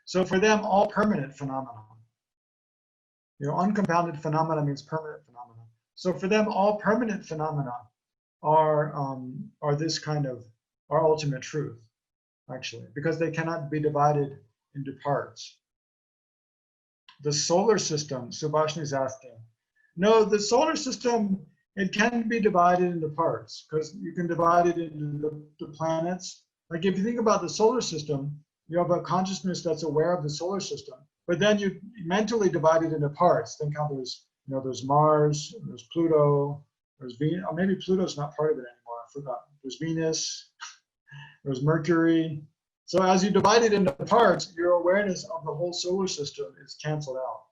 So for them, all permanent phenomena. Uncompounded phenomena means permanent phenomena. So for them, all permanent phenomena are this kind of our ultimate truth, actually, because they cannot be divided into parts. The solar system, Subhashini is asking. No, the solar system, it can be divided into parts because you can divide it into the planets. Like if you think about the solar system, you have a consciousness that's aware of the solar system, but then you mentally divide it into parts. Think how there's Mars, there's Pluto, there's Venus. Or maybe Pluto's not part of it anymore. I forgot. There's Venus, there's Mercury. So as you divide it into parts, your awareness of the whole solar system is canceled out.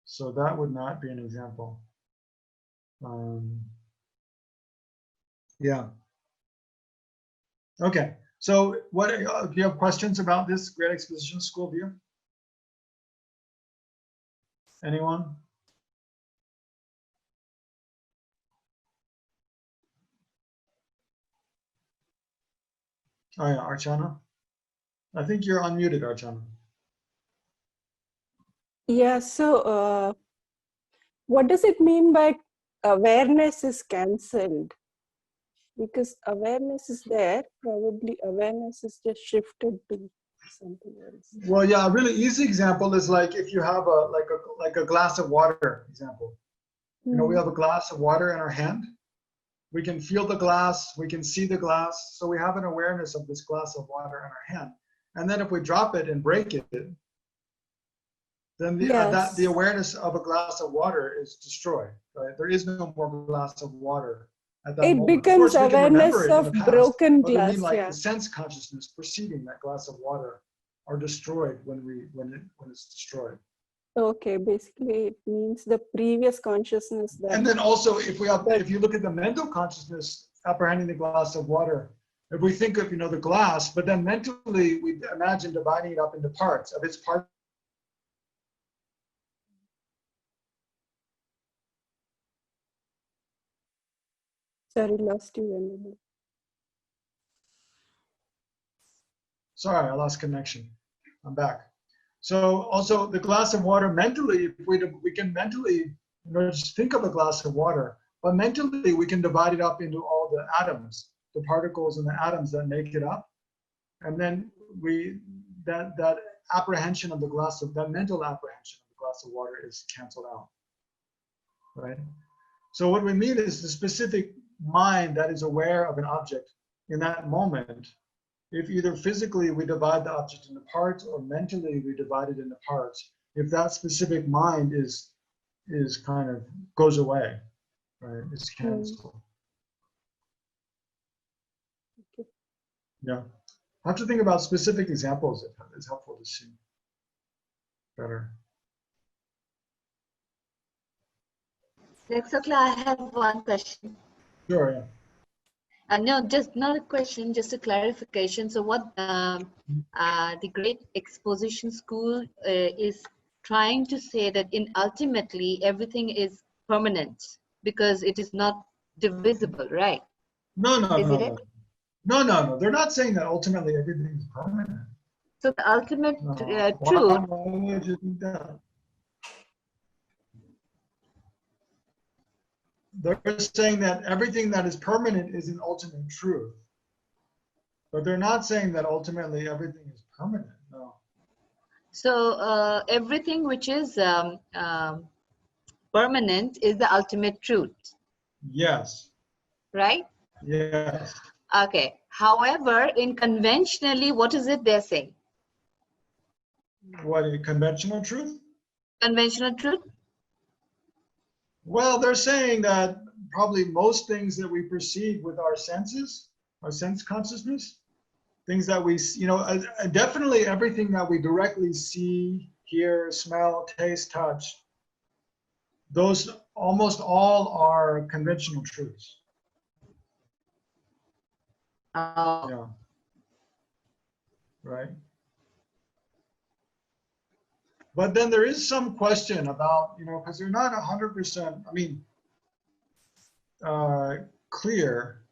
So that would not be an example. Yeah. Okay. So what do you have questions about this Great Exposition School view? Anyone? Oh yeah, Archana. I think you're unmuted, Archana. Yeah, so what does it mean by awareness is cancelled? Because awareness is there, probably awareness is just shifted to something else. Well, yeah, a really easy example is like if you have a glass of water example. We have a glass of water in our hand. We can feel the glass, we can see the glass, so we have an awareness of this glass of water in our hand. And then if we drop it and break it, then the awareness of a glass of water is destroyed, right? There is no more glass of water at that moment. It becomes awareness of broken but glass. I mean, like the sense consciousness preceding that glass of water are destroyed when it's destroyed. Okay, basically it means the previous consciousness that. And then also, if you look at the mental consciousness apprehending the glass of water, if we think of the glass, but then mentally we imagine dividing it up into parts of its parts. Sorry, lost you, Venerable. Sorry, I lost connection. I'm back. So also the glass of water mentally, we can mentally just think of a glass of water, but mentally we can divide it up into all the atoms, the particles and the atoms that make it up. And then that apprehension of that mental apprehension of the glass of water is canceled out, right? So what we mean is the specific mind that is aware of an object in that moment. If either physically we divide the object into parts or mentally we divide it into parts, if that specific mind is kind of goes away, right? It's canceled. Okay. Yeah. I have to think about specific examples. It's helpful to see better. Legtsok, I have one question. Sure, yeah. No, just not a question, just a clarification. So what the Great Exposition School is trying to say that ultimately everything is permanent because it is not divisible, right? No. No. They're not saying that ultimately everything is permanent. So the ultimate truth. Why would you think that? They're saying that everything that is permanent is an ultimate truth. But they're not saying that ultimately everything is permanent, no. So everything which is permanent is the ultimate truth. Yes. Right? Yes. Okay. However, in conventionally, what is it they're saying? What is conventional truth? Conventional truth? Well, they're saying that probably most things that we perceive with our senses, our sense consciousness, things that we, definitely everything that we directly see, hear, smell, taste, touch, those almost all are conventional truths. Oh. Yeah. Right. But then there is some question about, because they're not 100%, clear.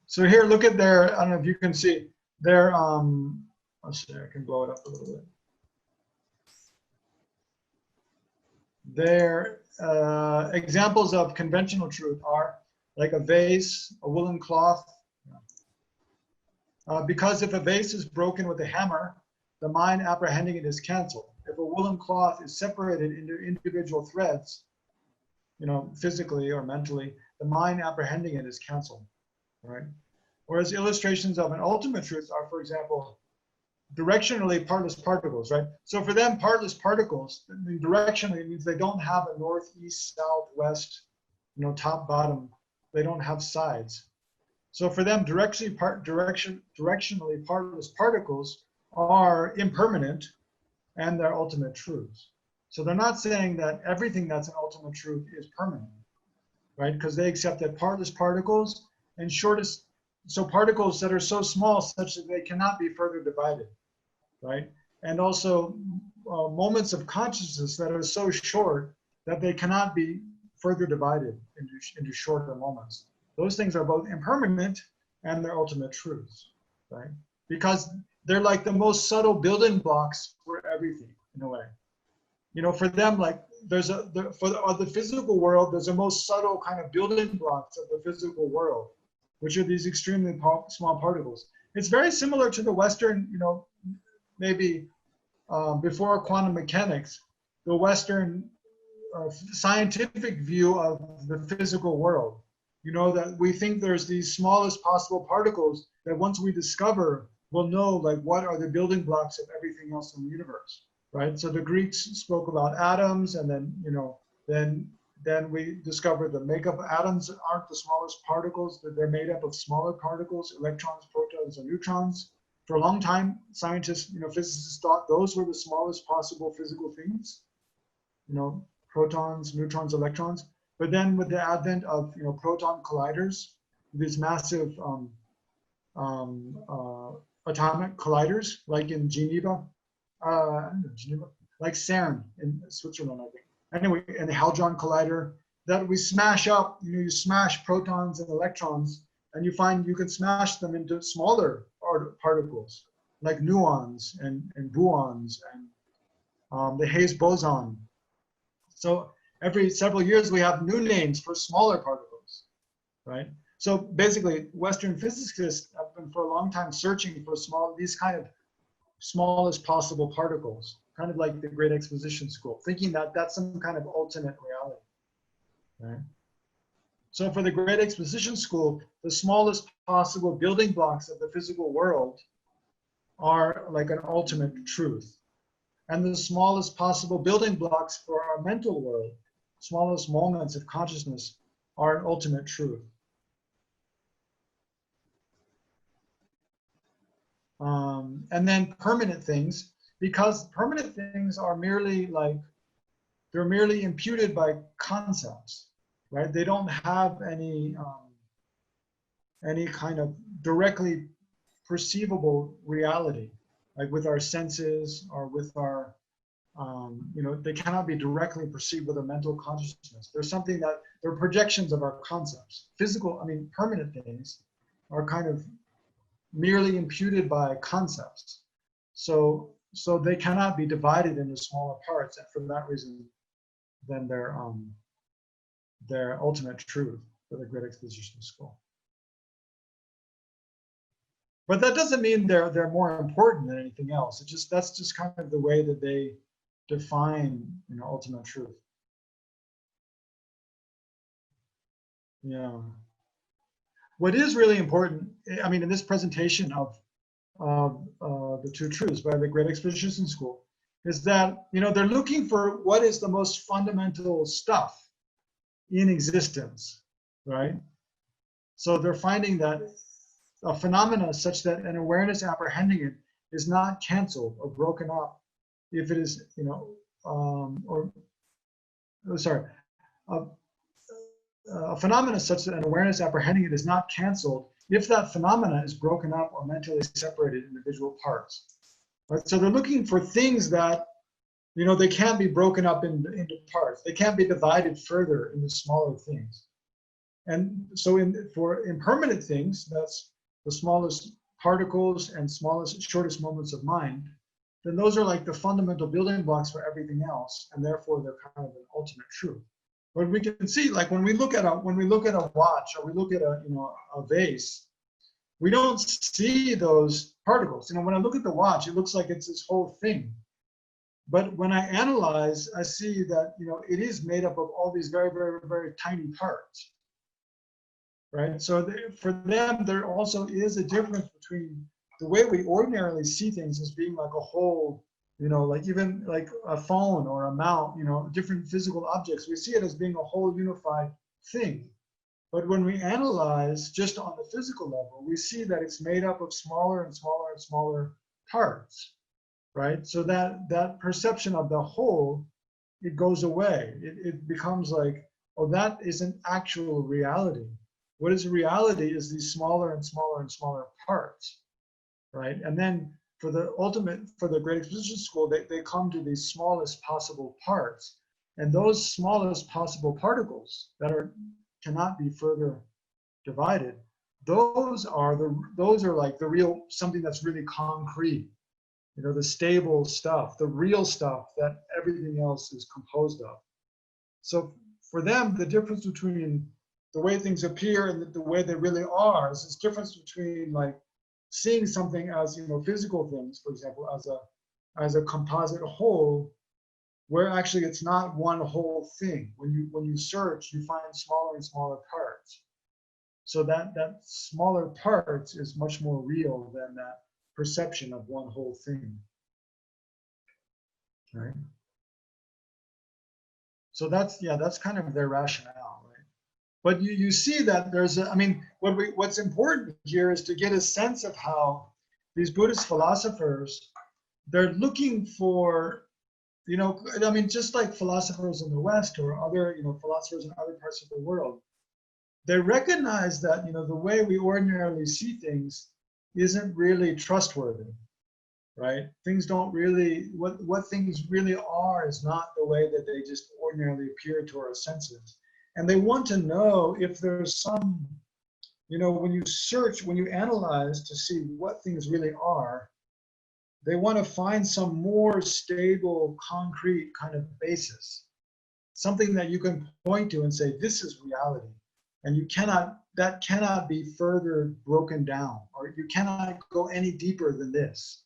So here, look at their, I don't know if you can see, their, let's see, I can blow it up a little bit. Their examples of conventional truth are like a vase, a woolen cloth. Because if a vase is broken with a hammer, the mind apprehending it is canceled. If a woolen cloth is separated into individual threads, physically or mentally, the mind apprehending it is canceled, right? Whereas illustrations of an ultimate truth are, for example, directionally partless particles, right? So for them, partless particles, directionally means they don't have a north, east, south, west, top, bottom. They don't have sides. So for them, directionally partless particles are impermanent and they're ultimate truths. So they're not saying that everything that's an ultimate truth is permanent, right? Because they accept that partless particles and shortest, so particles that are so small such that they cannot be further divided, right? And also moments of consciousness that are so short that they cannot be further divided into shorter moments. Those things are both impermanent and they're ultimate truths, right? Because they're like the most subtle building blocks for everything in a way. For them, like for the physical world, there's the most subtle kind of building blocks of the physical world, which are these extremely small particles. It's very similar to the Western, maybe before quantum mechanics, the Western scientific view of the physical world. That we think there's these smallest possible particles that once we discover, we'll know like what are the building blocks of everything else in the universe, right? So the Greeks spoke about atoms, and then then we discovered the makeup of atoms aren't the smallest particles, that they're made up of smaller particles, electrons, protons, and neutrons. For a long time, scientists, physicists thought those were the smallest possible physical things, protons, neutrons, electrons. But then with the advent of proton colliders, these massive atomic colliders, like in Geneva, like CERN in Switzerland, I think. Anyway, and the Hadron Collider, that we smash up, you smash protons and electrons, and you find you can smash them into smaller particles, like muons and gluons and the Higgs boson. So every several years, we have new names for smaller particles, right? So basically, Western physicists have been for a long time searching for these kind of smallest possible particles, kind of like the Great Exposition School, thinking that that's some kind of ultimate reality, right? So for the Great Exposition School, the smallest possible building blocks of the physical world are like an ultimate truth. And the smallest possible building blocks for our mental world, smallest moments of consciousness, are an ultimate truth. And then permanent things, because permanent things are merely they're merely imputed by concepts, right? They don't have any kind of directly perceivable reality, like with our senses or with our, they cannot be directly perceived with a mental consciousness. There's something that they're projections of our concepts. Permanent things are kind of merely imputed by concepts. So they cannot be divided into smaller parts, and for that reason, then they're ultimate truth for the Great Exposition School. But that doesn't mean they're more important than anything else. That's just kind of the way that they define ultimate truth. Yeah. What is really important, I mean, in this presentation of the two truths by the Great Exposition School, is that, you know, they're looking for what is the most fundamental stuff in existence, right? So they're finding that a phenomena such that an awareness apprehending it is not canceled or broken up if it is, you know, a phenomena such that an awareness apprehending it is not canceled if that phenomena is broken up or mentally separated into individual parts. Right? So they're looking for things that, you know, they can't be broken up into parts. They can't be divided further into smaller things. And so for impermanent things, that's the smallest particles and smallest, shortest moments of mind, then those are like the fundamental building blocks for everything else, and therefore they're kind of an ultimate truth. But we can see, like when we look at a watch, or we look at a vase, we don't see those particles. You know, when I look at the watch, it looks like it's this whole thing. But when I analyze, I see that, you know, it is made up of all these very, very, very tiny parts. Right? So for them, there also is a difference between the way we ordinarily see things as being like a whole, you know, like even like a phone or a mount, you know, different physical objects. We see it as being a whole unified thing. But when we analyze just on the physical level, we see that it's made up of smaller and smaller and smaller parts, right? So that perception of the whole, it goes away. It becomes like, oh, that isn't actual reality. What is reality is these smaller and smaller and smaller parts, right? And then for the ultimate, for the Great Exposition School, they come to these smallest possible parts. And those smallest possible particles that cannot be further divided, those are like the real, something that's really concrete, you know, the stable stuff, the real stuff that everything else is composed of. So for them, the difference between the way things appear and the way they really are is this difference between like seeing something as, you know, physical things, for example, as a composite whole, where actually it's not one whole thing. When you search, you find smaller and smaller parts. So that smaller parts is much more real than that perception of one whole thing. Right? So that's kind of their rationale, right? But you see that there's I mean, what's important here is to get a sense of how these Buddhist philosophers, they're looking for, you know, I mean, just like philosophers in the West or other, you know, philosophers in other parts of the world, they recognize that, you know, the way we ordinarily see things isn't really trustworthy, right? Things don't really, what things really are is not the way that they just ordinarily appear to our senses. And they want to know if there's some, you know, when you search, when you analyze to see what things really are, they want to find some more stable, concrete kind of basis, something that you can point to and say, this is reality. And that cannot be further broken down, or you cannot go any deeper than this.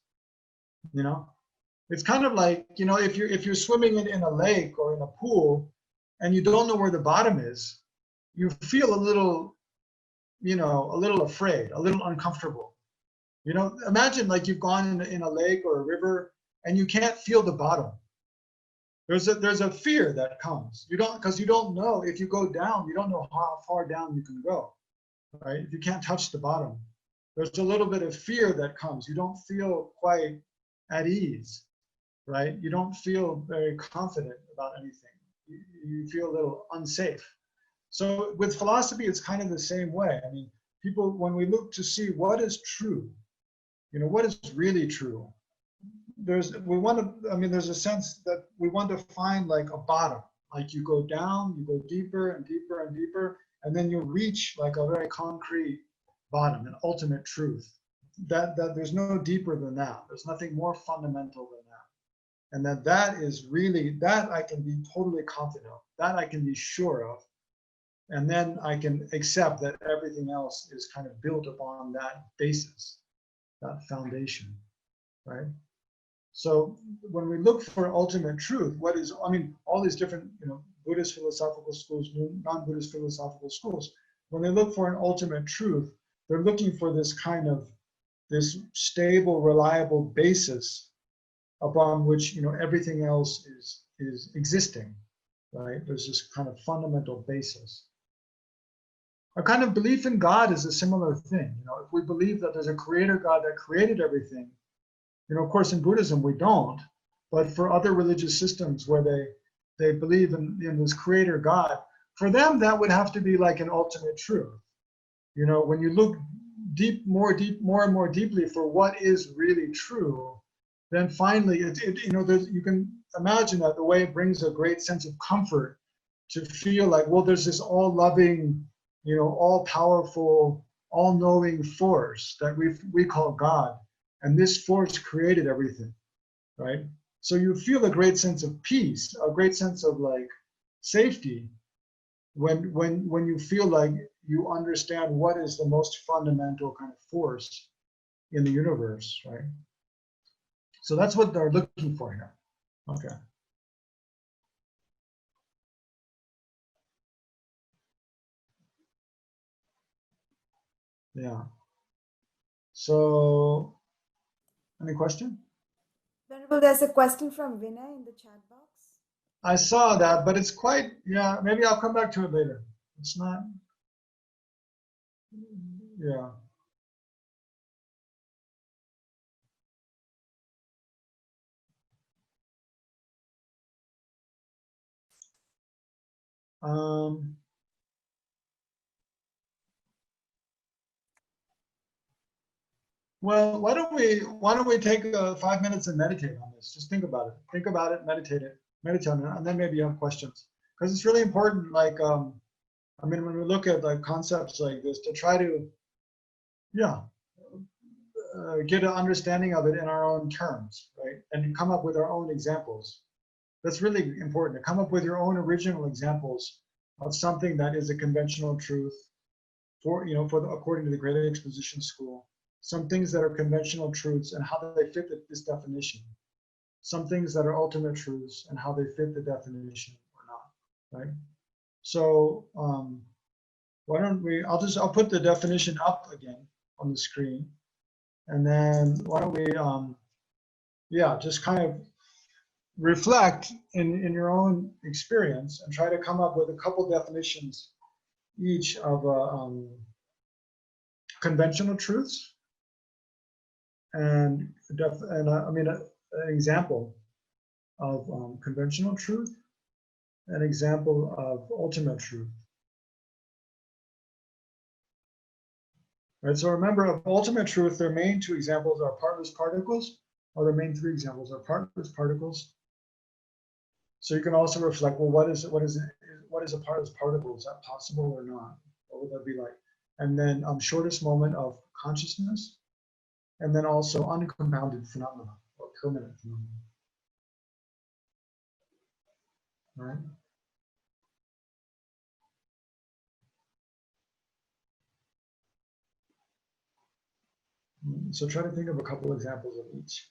You know, it's kind of like, you know, if you're swimming in a lake or in a pool and you don't know where the bottom is, you feel a little, you know, a little afraid, a little uncomfortable. You know, imagine like you've gone in a lake or a river and you can't feel the bottom. There's a fear that comes. Because you don't know, if you go down, you don't know how far down you can go, right? If you can't touch the bottom, there's a little bit of fear that comes. You don't feel quite at ease, right? You don't feel very confident about anything. You feel a little unsafe. So with philosophy, it's kind of the same way. I mean, people, when we look to see what is true, you know, what is really true, there's a sense that we want to find like a bottom, like you go down, you go deeper and deeper and deeper, and then you reach like a very concrete bottom, an ultimate truth. That there's no deeper than that. There's nothing more fundamental than that. And that is really, that I can be totally confident of, that I can be sure of. And then I can accept that everything else is kind of built upon that basis, that foundation, right? So when we look for ultimate truth, all these different, you know, Buddhist philosophical schools, non-Buddhist philosophical schools, when they look for an ultimate truth, they're looking for this kind of this stable, reliable basis upon which everything else is existing, right? There's this kind of fundamental basis. A kind of belief in God is a similar thing. If we believe that there's a creator God that created everything, of course in Buddhism we don't, but for other religious systems where they believe in this creator God, for them that would have to be like an ultimate truth. When you look more and more deeply for what is really true, then finally you can imagine that the way it brings a great sense of comfort to feel like, well, there's this all-loving, all-powerful, all-knowing force that we call God, and this force created everything, right? So you feel a great sense of peace, a great sense of like safety when you feel like you understand what is the most fundamental kind of force in the universe, right? So that's what they're looking for here. Okay. Yeah. So, any question? Venerable, there's a question from Vinay in the chat box. I saw that, but it's quite, yeah, maybe I'll come back to it later. It's not, yeah. Well, why don't we take 5 minutes and meditate on this? Just think about it, meditate on it, and then maybe you have questions. Because it's really important, like, I mean, when we look at like concepts like this, to try to, yeah, get an understanding of it in our own terms, right? And come up with our own examples. That's really important, to come up with your own original examples of something that is a conventional truth for, according to the Great Exposition School. Some things that are conventional truths and how they fit this definition. Some things that are ultimate truths and how they fit the definition or not, right? So why don't we, I'll put the definition up again on the screen. And then why don't we, yeah, just kind of reflect in your own experience and try to come up with a couple definitions each of conventional truths and I mean an example of conventional truth, an example of ultimate truth. Right, so remember, of ultimate truth, their main two examples are partless particles, or their main three examples are partless particles. So you can also reflect, well, what is a partless particle? Is that possible or not? What would that be like? And then shortest moment of consciousness, and then also uncompounded phenomena or permanent phenomena. Right? So try to think of a couple examples of each.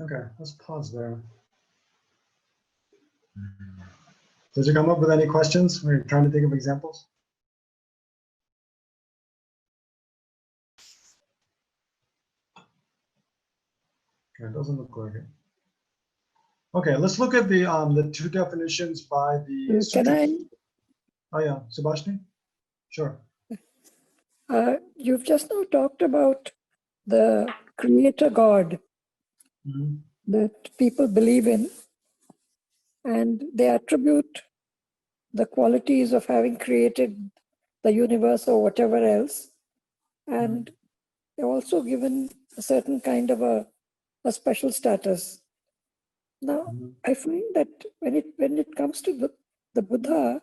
Okay, let's pause there. Did you come up with any questions? We're trying to think of examples. Okay, it doesn't look like it. Okay, let's look at the two definitions by the. Can I? Oh yeah, Subhashini? Sure. You've just now talked about the creator God that people believe in, and they attribute the qualities of having created the universe or whatever else, and they're also given a certain kind of a special status. Now, I find that when it comes to the Buddha,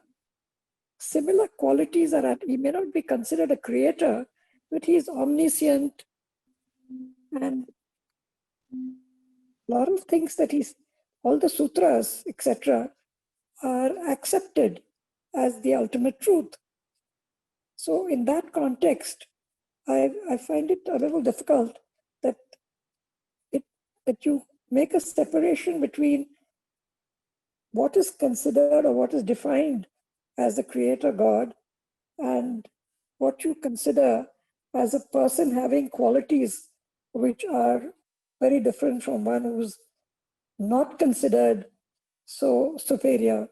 similar qualities are at, he may not be considered a creator, but he is omniscient, and a lot of things that all the sutras, etc., are accepted as the ultimate truth. So in that context, I find it a little difficult that you make a separation between what is considered or what is defined as the creator God and what you consider as a person having qualities which are very different from one who's not considered so superior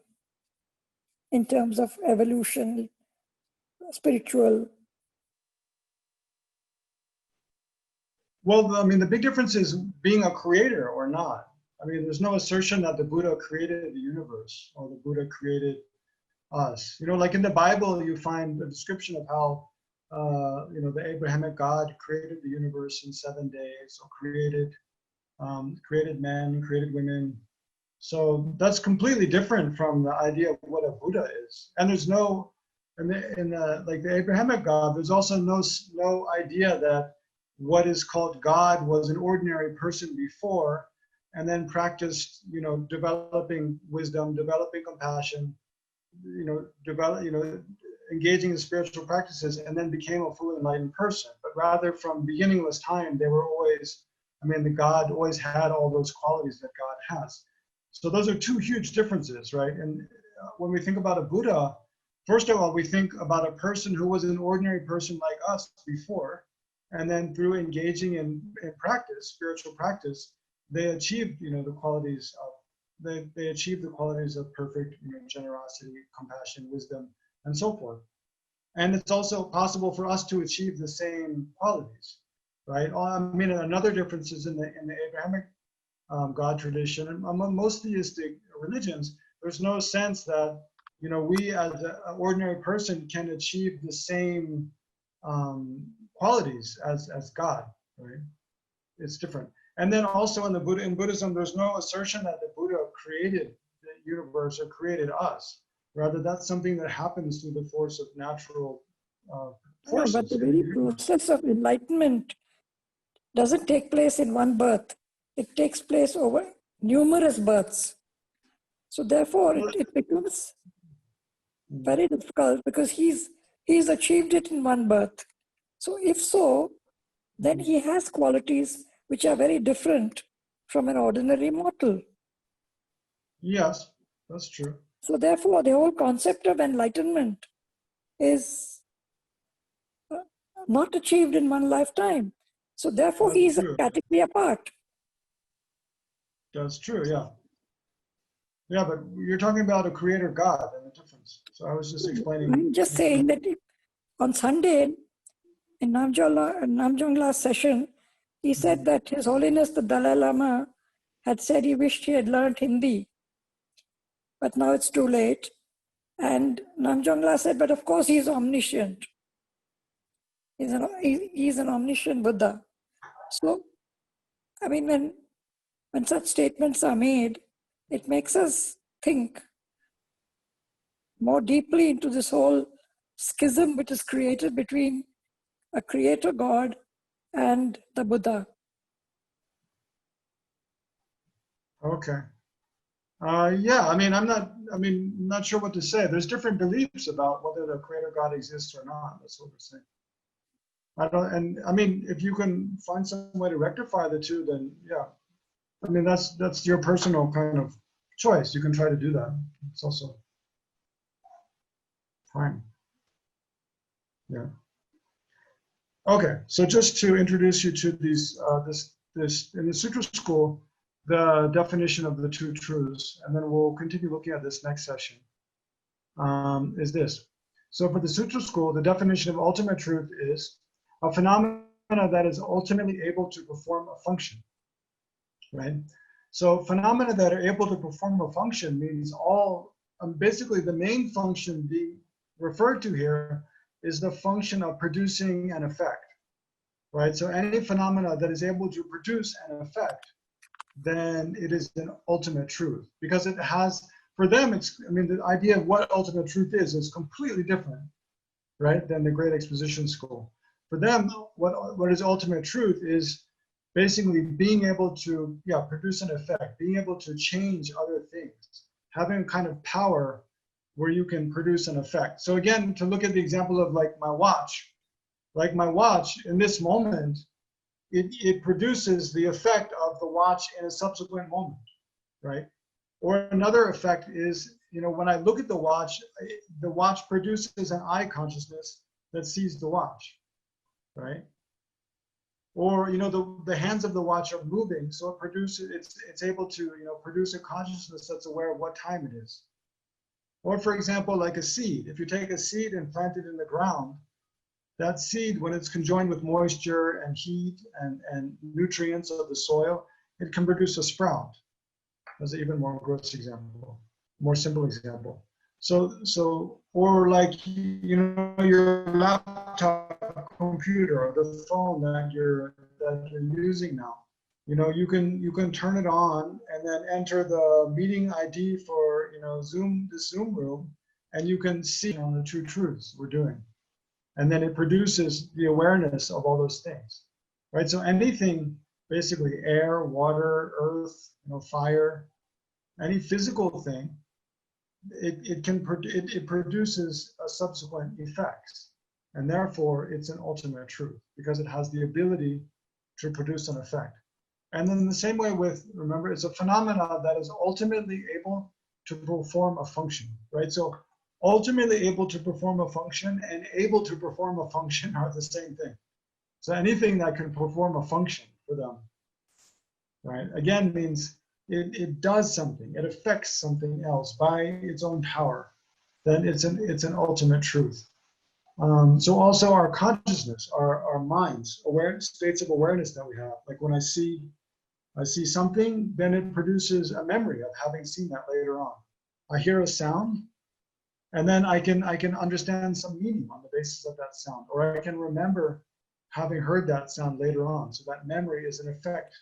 in terms of evolution, spiritual. Well, I mean, the big difference is being a creator or not. I mean, there's no assertion that the Buddha created the universe or the Buddha created us. You know, like in the Bible, you find a description of how, you know, the Abrahamic God created the universe in 7 days, or created men, created women. So that's completely different from the idea of what a Buddha is. And there's no, like the Abrahamic God, there's also no idea that what is called God was an ordinary person before, and then practiced, you know, developing wisdom, developing compassion, engaging in spiritual practices, and then became a fully enlightened person. But rather, from beginningless time, they were always, I mean, the God always had all those qualities that God has. So those are two huge differences, right? And when we think about a Buddha, first of all, we think about a person who was an ordinary person like us before, and then through engaging in practice, spiritual practice, they achieved, you know, the qualities of, they achieved the qualities of perfect, you know, generosity, compassion, wisdom, and so forth. And it's also possible for us to achieve the same qualities, right? I mean, another difference is in the Abrahamic God tradition, and among most theistic religions, there's no sense that, you know, we as an ordinary person can achieve the same qualities as God, right? It's different. And then also in Buddhism, there's no assertion that the Buddha created the universe or created us. Rather, that's something that happens through the force of natural forces. Yeah, but the very process of enlightenment doesn't take place in one birth. It takes place over numerous births. So therefore, it becomes very difficult because he's achieved it in one birth. So if so, then he has qualities which are very different from an ordinary mortal. Yes, that's true. So therefore, the whole concept of enlightenment is not achieved in one lifetime. So therefore, he is a category apart. That's true, yeah. Yeah, but you're talking about a creator God and the difference. So I was just explaining. I'm just saying that on Sunday, in Namjongla's session, he said that His Holiness the Dalai Lama had said he wished he had learned Hindi, but now it's too late. And Namjongla said, but of course he's omniscient. He's an omniscient Buddha. So, I mean, when such statements are made, it makes us think more deeply into this whole schism which is created between a creator God and the Buddha. Okay. Yeah, I mean, I'm not sure what to say. There's different beliefs about whether the creator God exists or not. That's what we're saying. and I mean, if you can find some way to rectify the two, then yeah, I mean, that's your personal kind of choice. You can try to do that. It's also fine. Yeah. Okay, so just to introduce you to these, this in the Sutra school, the definition of the two truths, and then we'll continue looking at this next session, is this. So for the Sutra school, the definition of ultimate truth is a phenomena that is ultimately able to perform a function, right? So phenomena that are able to perform a function means all, basically the main function being referred to here is the function of producing an effect, right? So any phenomena that is able to produce an effect, then it is an ultimate truth, because it has, for them, it's, I mean, the idea of what ultimate truth is completely different, right, than the Great Exposition School. For them, what is ultimate truth is basically being able to, yeah, produce an effect, being able to change other things, having a kind of power where you can produce an effect. So again, to look at the example of like my watch in this moment, it produces the effect of the watch in a subsequent moment, right? Or another effect is, you know, when I look at the watch produces an eye consciousness that sees the watch, right? Or, you know, the hands of the watch are moving, so it produces, it's able to, you know, produce a consciousness that's aware of what time it is. Or for example, like a seed, if you take a seed and plant it in the ground, that seed, when it's conjoined with moisture and heat and nutrients of the soil, it can produce a sprout. That's an even more gross example, more simple example. So, or like, you know, your laptop computer or the phone that you're using now, you know, you can turn it on and then enter the meeting ID for, you know, the Zoom room, and you can see on the two truths we're doing. And then it produces the awareness of all those things, right? So anything, basically air, water, earth, you know, fire, any physical thing, it produces a subsequent effects, and therefore it's an ultimate truth because it has the ability to produce an effect. And then the same way with, remember, it's a phenomena that is ultimately able to perform a function, right? So ultimately able to perform a function and able to perform a function are the same thing. So anything that can perform a function for them, right, again means it does something, it affects something else by its own power, then it's an ultimate truth. So also our consciousness, our minds, states of awareness that we have, like when I see something, then it produces a memory of having seen that later on. I hear a sound, and then I can understand some meaning on the basis of that sound, or I can remember having heard that sound later on. So that memory is an effect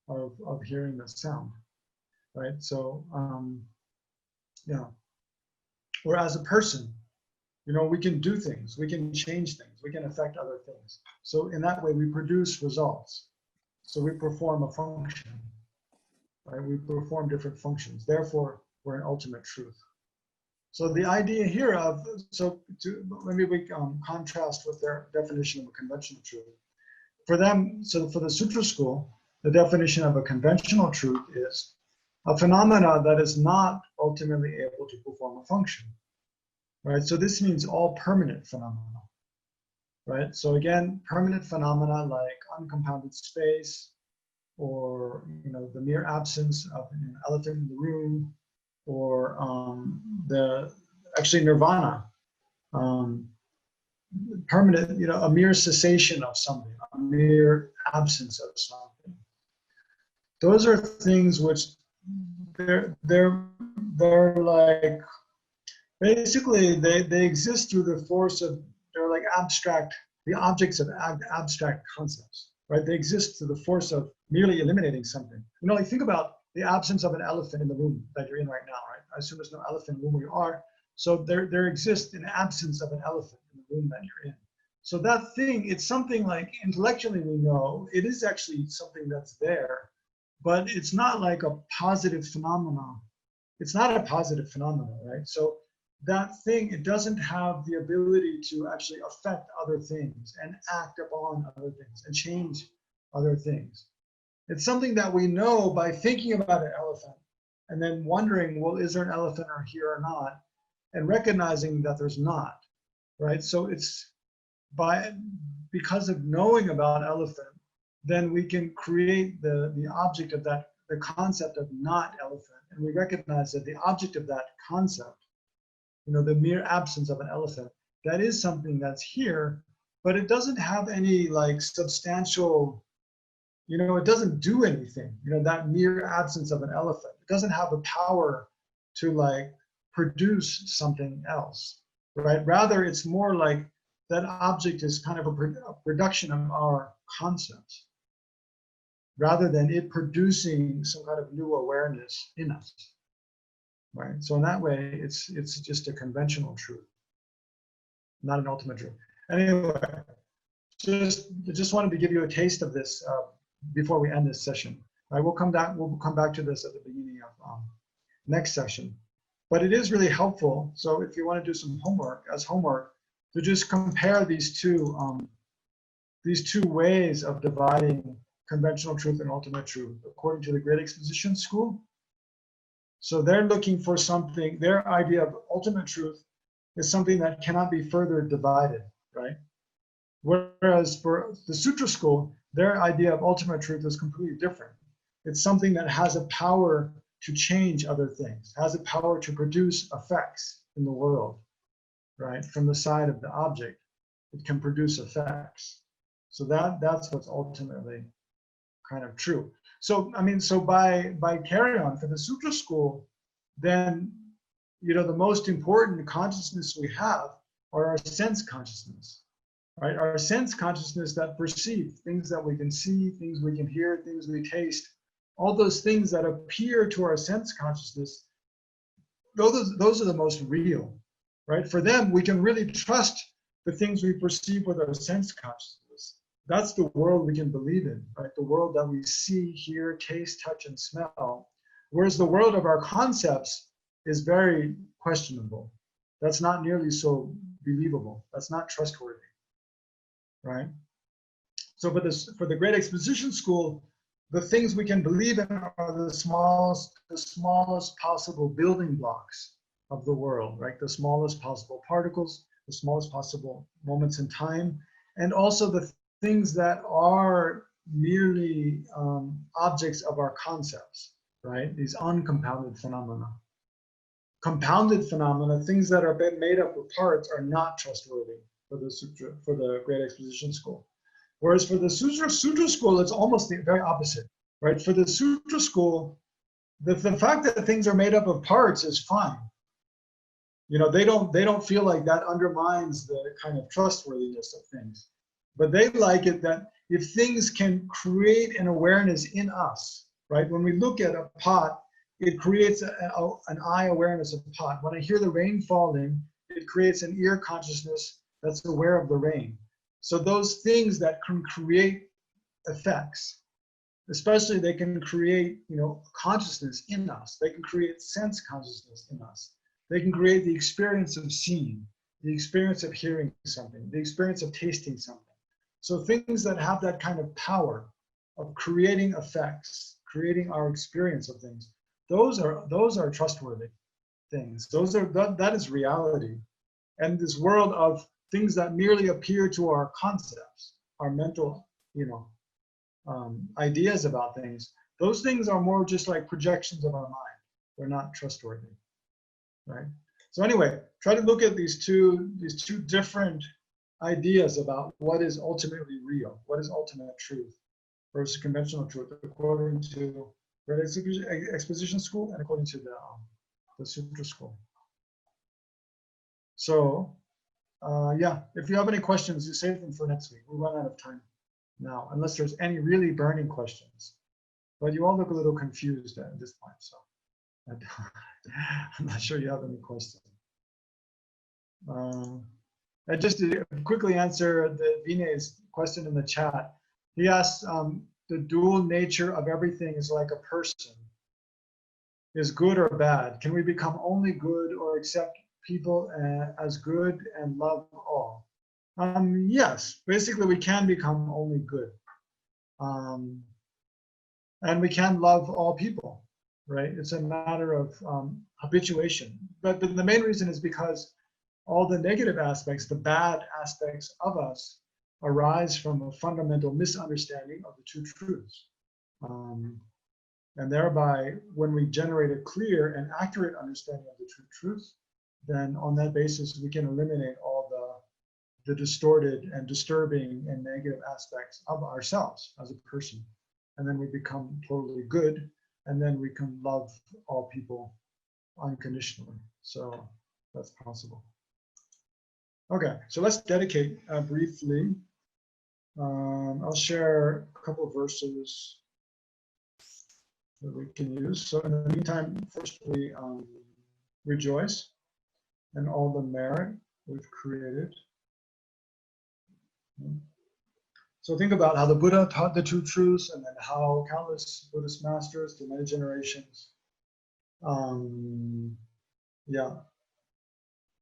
of hearing the sound, right? So yeah. Or as a person, you know, we can do things, we can change things, we can affect other things. So in that way, we produce results. So we perform a function, right? We perform different functions. Therefore, we're an ultimate truth. So the idea here of, maybe we contrast with their definition of a conventional truth. For them, so for the Sutra school, the definition of a conventional truth is a phenomena that is not ultimately able to perform a function, right? So this means all permanent phenomena, right? So again, permanent phenomena like uncompounded space, or, you know, the mere absence of an elephant in the room, or actually nirvana, permanent, you know, a mere cessation of something, a mere absence of something. Those are things which they're like, basically they exist through the force of, they're like abstract, the objects of abstract concepts, right? They exist through the force of merely eliminating something. You know, like think about the absence of an elephant in the room that you're in right now, right? I assume there's no elephant in the room where you are. So there exists an absence of an elephant in the room that you're in. So that thing, it's something like intellectually we know, it is actually something that's there, but it's not like a positive phenomenon. It's not a positive phenomenon, right? So that thing, it doesn't have the ability to actually affect other things and act upon other things and change other things. It's something that we know by thinking about an elephant and then wondering, well, is there an elephant here or not? And recognizing that there's not, right? So it's because of knowing about elephant, then we can create the object of that, the concept of not elephant. And we recognize that the object of that concept, you know, the mere absence of an elephant, that is something that's here, but it doesn't have any like substantial, you know, it doesn't do anything. You know, that mere absence of an elephant, it doesn't have the power to like produce something else, right? Rather, it's more like that object is kind of a production of our concepts, rather than it producing some kind of new awareness in us, right? So in that way, it's just a conventional truth, not an ultimate truth. Anyway, just wanted to give you a taste of this before we end this session. Right, we'll come back to this at the beginning of next session. But it is really helpful. So if you want to do some homework, to just compare these two ways of dividing conventional truth and ultimate truth according to the Great Exposition School. So they're looking for something, their idea of ultimate truth is something that cannot be further divided, right? Whereas for the Sutra School, their idea of ultimate truth is completely different. It's something that has a power to change other things, has a power to produce effects in the world, right? From the side of the object, it can produce effects. So that's what's ultimately kind of true. So, I mean, so by carry on for the Sutra School, then, you know, the most important consciousness we have are our sense consciousness, right? Our sense consciousness that perceive things that we can see, things we can hear, things we taste, all those things that appear to our sense consciousness, those are the most real, right? For them, we can really trust the things we perceive with our sense consciousness. That's the world we can believe in, right? The world that we see, hear, taste, touch, and smell. Whereas the world of our concepts is very questionable. That's not nearly so believable. That's not trustworthy, right? So for the Great Exposition School, the things we can believe in are the smallest possible building blocks of the world, right? The smallest possible particles, the smallest possible moments in time, and also the things that are merely objects of our concepts, right? These uncompounded phenomena. Compounded phenomena, things that are made up of parts, are not trustworthy for the Great Exposition School. Whereas for the Sutra School, it's almost the very opposite, right? For the Sutra School, the fact that things are made up of parts is fine. You know, they don't feel like that undermines the kind of trustworthiness of things. But they like it that if things can create an awareness in us, right? When we look at a pot, it creates an eye awareness of the pot. When I hear the rain falling, it creates an ear consciousness that's aware of the rain. So those things that can create effects, especially they can create, you know, consciousness in us. They can create sense consciousness in us. They can create the experience of seeing, the experience of hearing something, the experience of tasting something. So things that have that kind of power of creating effects, creating our experience of things, those are trustworthy things. That is reality. And this world of things that merely appear to our concepts, our mental, you know, ideas about things, those things are more just like projections of our mind. They're not trustworthy, right? So anyway, try to look at these two different ideas about what is ultimately real, what is ultimate truth versus conventional truth, according to the Exposition School and according to the Sutra School. So yeah, if you have any questions, you save them for next week. We'll run out of time now, unless there's any really burning questions. But you all look a little confused at this point, so I'm not sure you have any questions. Just to quickly answer the Vinay's question in the chat. He asked, the dual nature of everything is like a person. Is good or bad? Can we become only good or accept people as good and love all? Yes, basically we can become only good. And we can love all people, right? It's a matter of habituation. But the main reason is because all the negative aspects, the bad aspects of us, arise from a fundamental misunderstanding of the two truths. And thereby, when we generate a clear and accurate understanding of the true truth, then on that basis, we can eliminate all the distorted and disturbing and negative aspects of ourselves as a person. And then we become totally good, and then we can love all people unconditionally. So that's possible. Okay, so let's dedicate briefly. I'll share a couple of verses that we can use. So in the meantime, first we rejoice in all the merit we've created. So think about how the Buddha taught the two truths, and then how countless Buddhist masters through many generations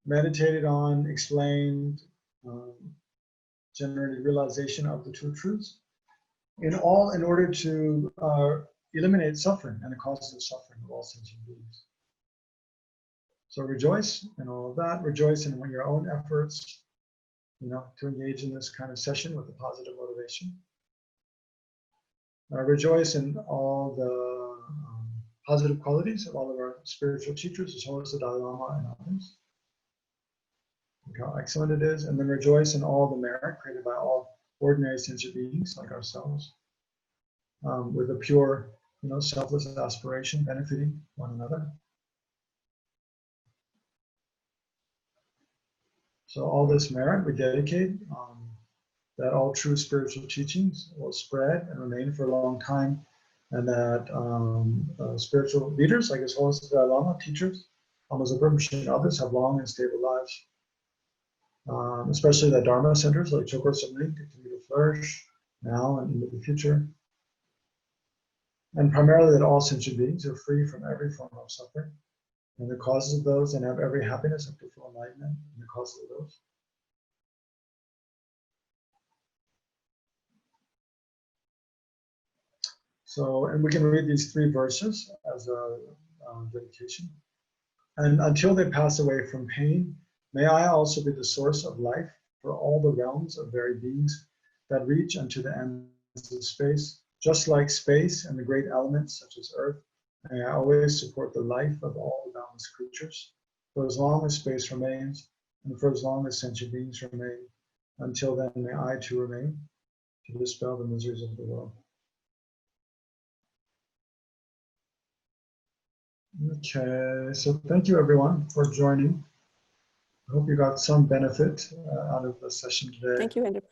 meditated on, explained, generated realization of the true truths, in order to eliminate suffering and the causes of suffering of all sentient beings. So rejoice in all of that, rejoice in your own efforts, to engage in this kind of session with a positive motivation. Rejoice in all the positive qualities of all of our spiritual teachers, as well as the Dalai Lama and others. Look how excellent it is. And then rejoice in all the merit created by all ordinary sentient beings like ourselves, with a pure, selfless aspiration, benefiting one another. So all this merit we dedicate, that all true spiritual teachings will spread and remain for a long time, and that spiritual leaders like His Holiness the Dalai Lama, teachers, Lamas of Burma, and others have long and stable lives. Especially the Dharma centers like Choe Khor Sum Ling continue to flourish now and into the future. And primarily that all sentient beings are free from every form of suffering, and the causes of those, and have every happiness up to full enlightenment in the causes of those. So, and we can read these 3 verses as a dedication. And until they pass away from pain, may I also be the source of life for all the realms of varied beings that reach unto the ends of space, just like space and the great elements such as earth. May I always support the life of all the boundless creatures, for as long as space remains, and for as long as sentient beings remain. Until then, may I too remain, to dispel the miseries of the world. Okay, so thank you everyone for joining. I hope you got some benefit out of the session today. Thank you, Venerable.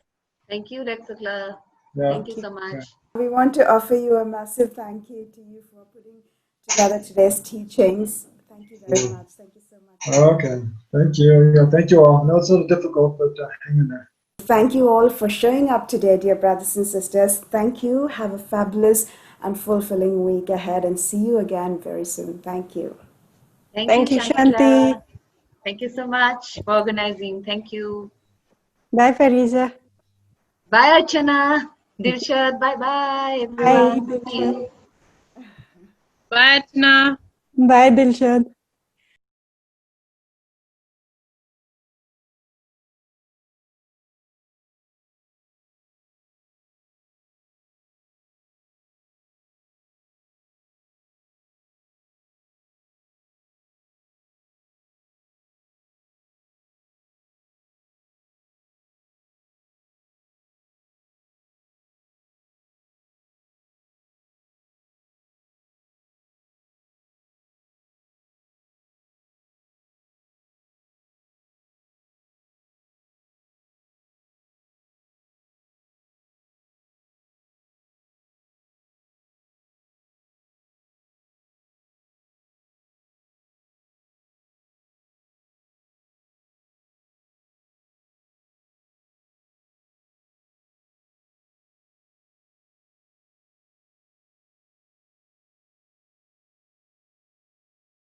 Thank you, Legtsok. Yeah. Thank you so much. Okay. We want to offer you a massive thank you to you for putting together today's teachings. Thank you very much. Thank you so much. Okay, thank you. Yeah, thank you all. I know it's a little difficult, but hang in there. Thank you all for showing up today, dear brothers and sisters. Thank you. Have a fabulous and fulfilling week ahead, and see you again very soon. Thank you. Thank you, Shankla. Shanti. Thank you so much for organizing. Thank you. Bye, Fariza. Bye, Archana. Dilshad. Bye-bye, everyone. Bye, See you. Bye, Archana. Bye, Dilshad.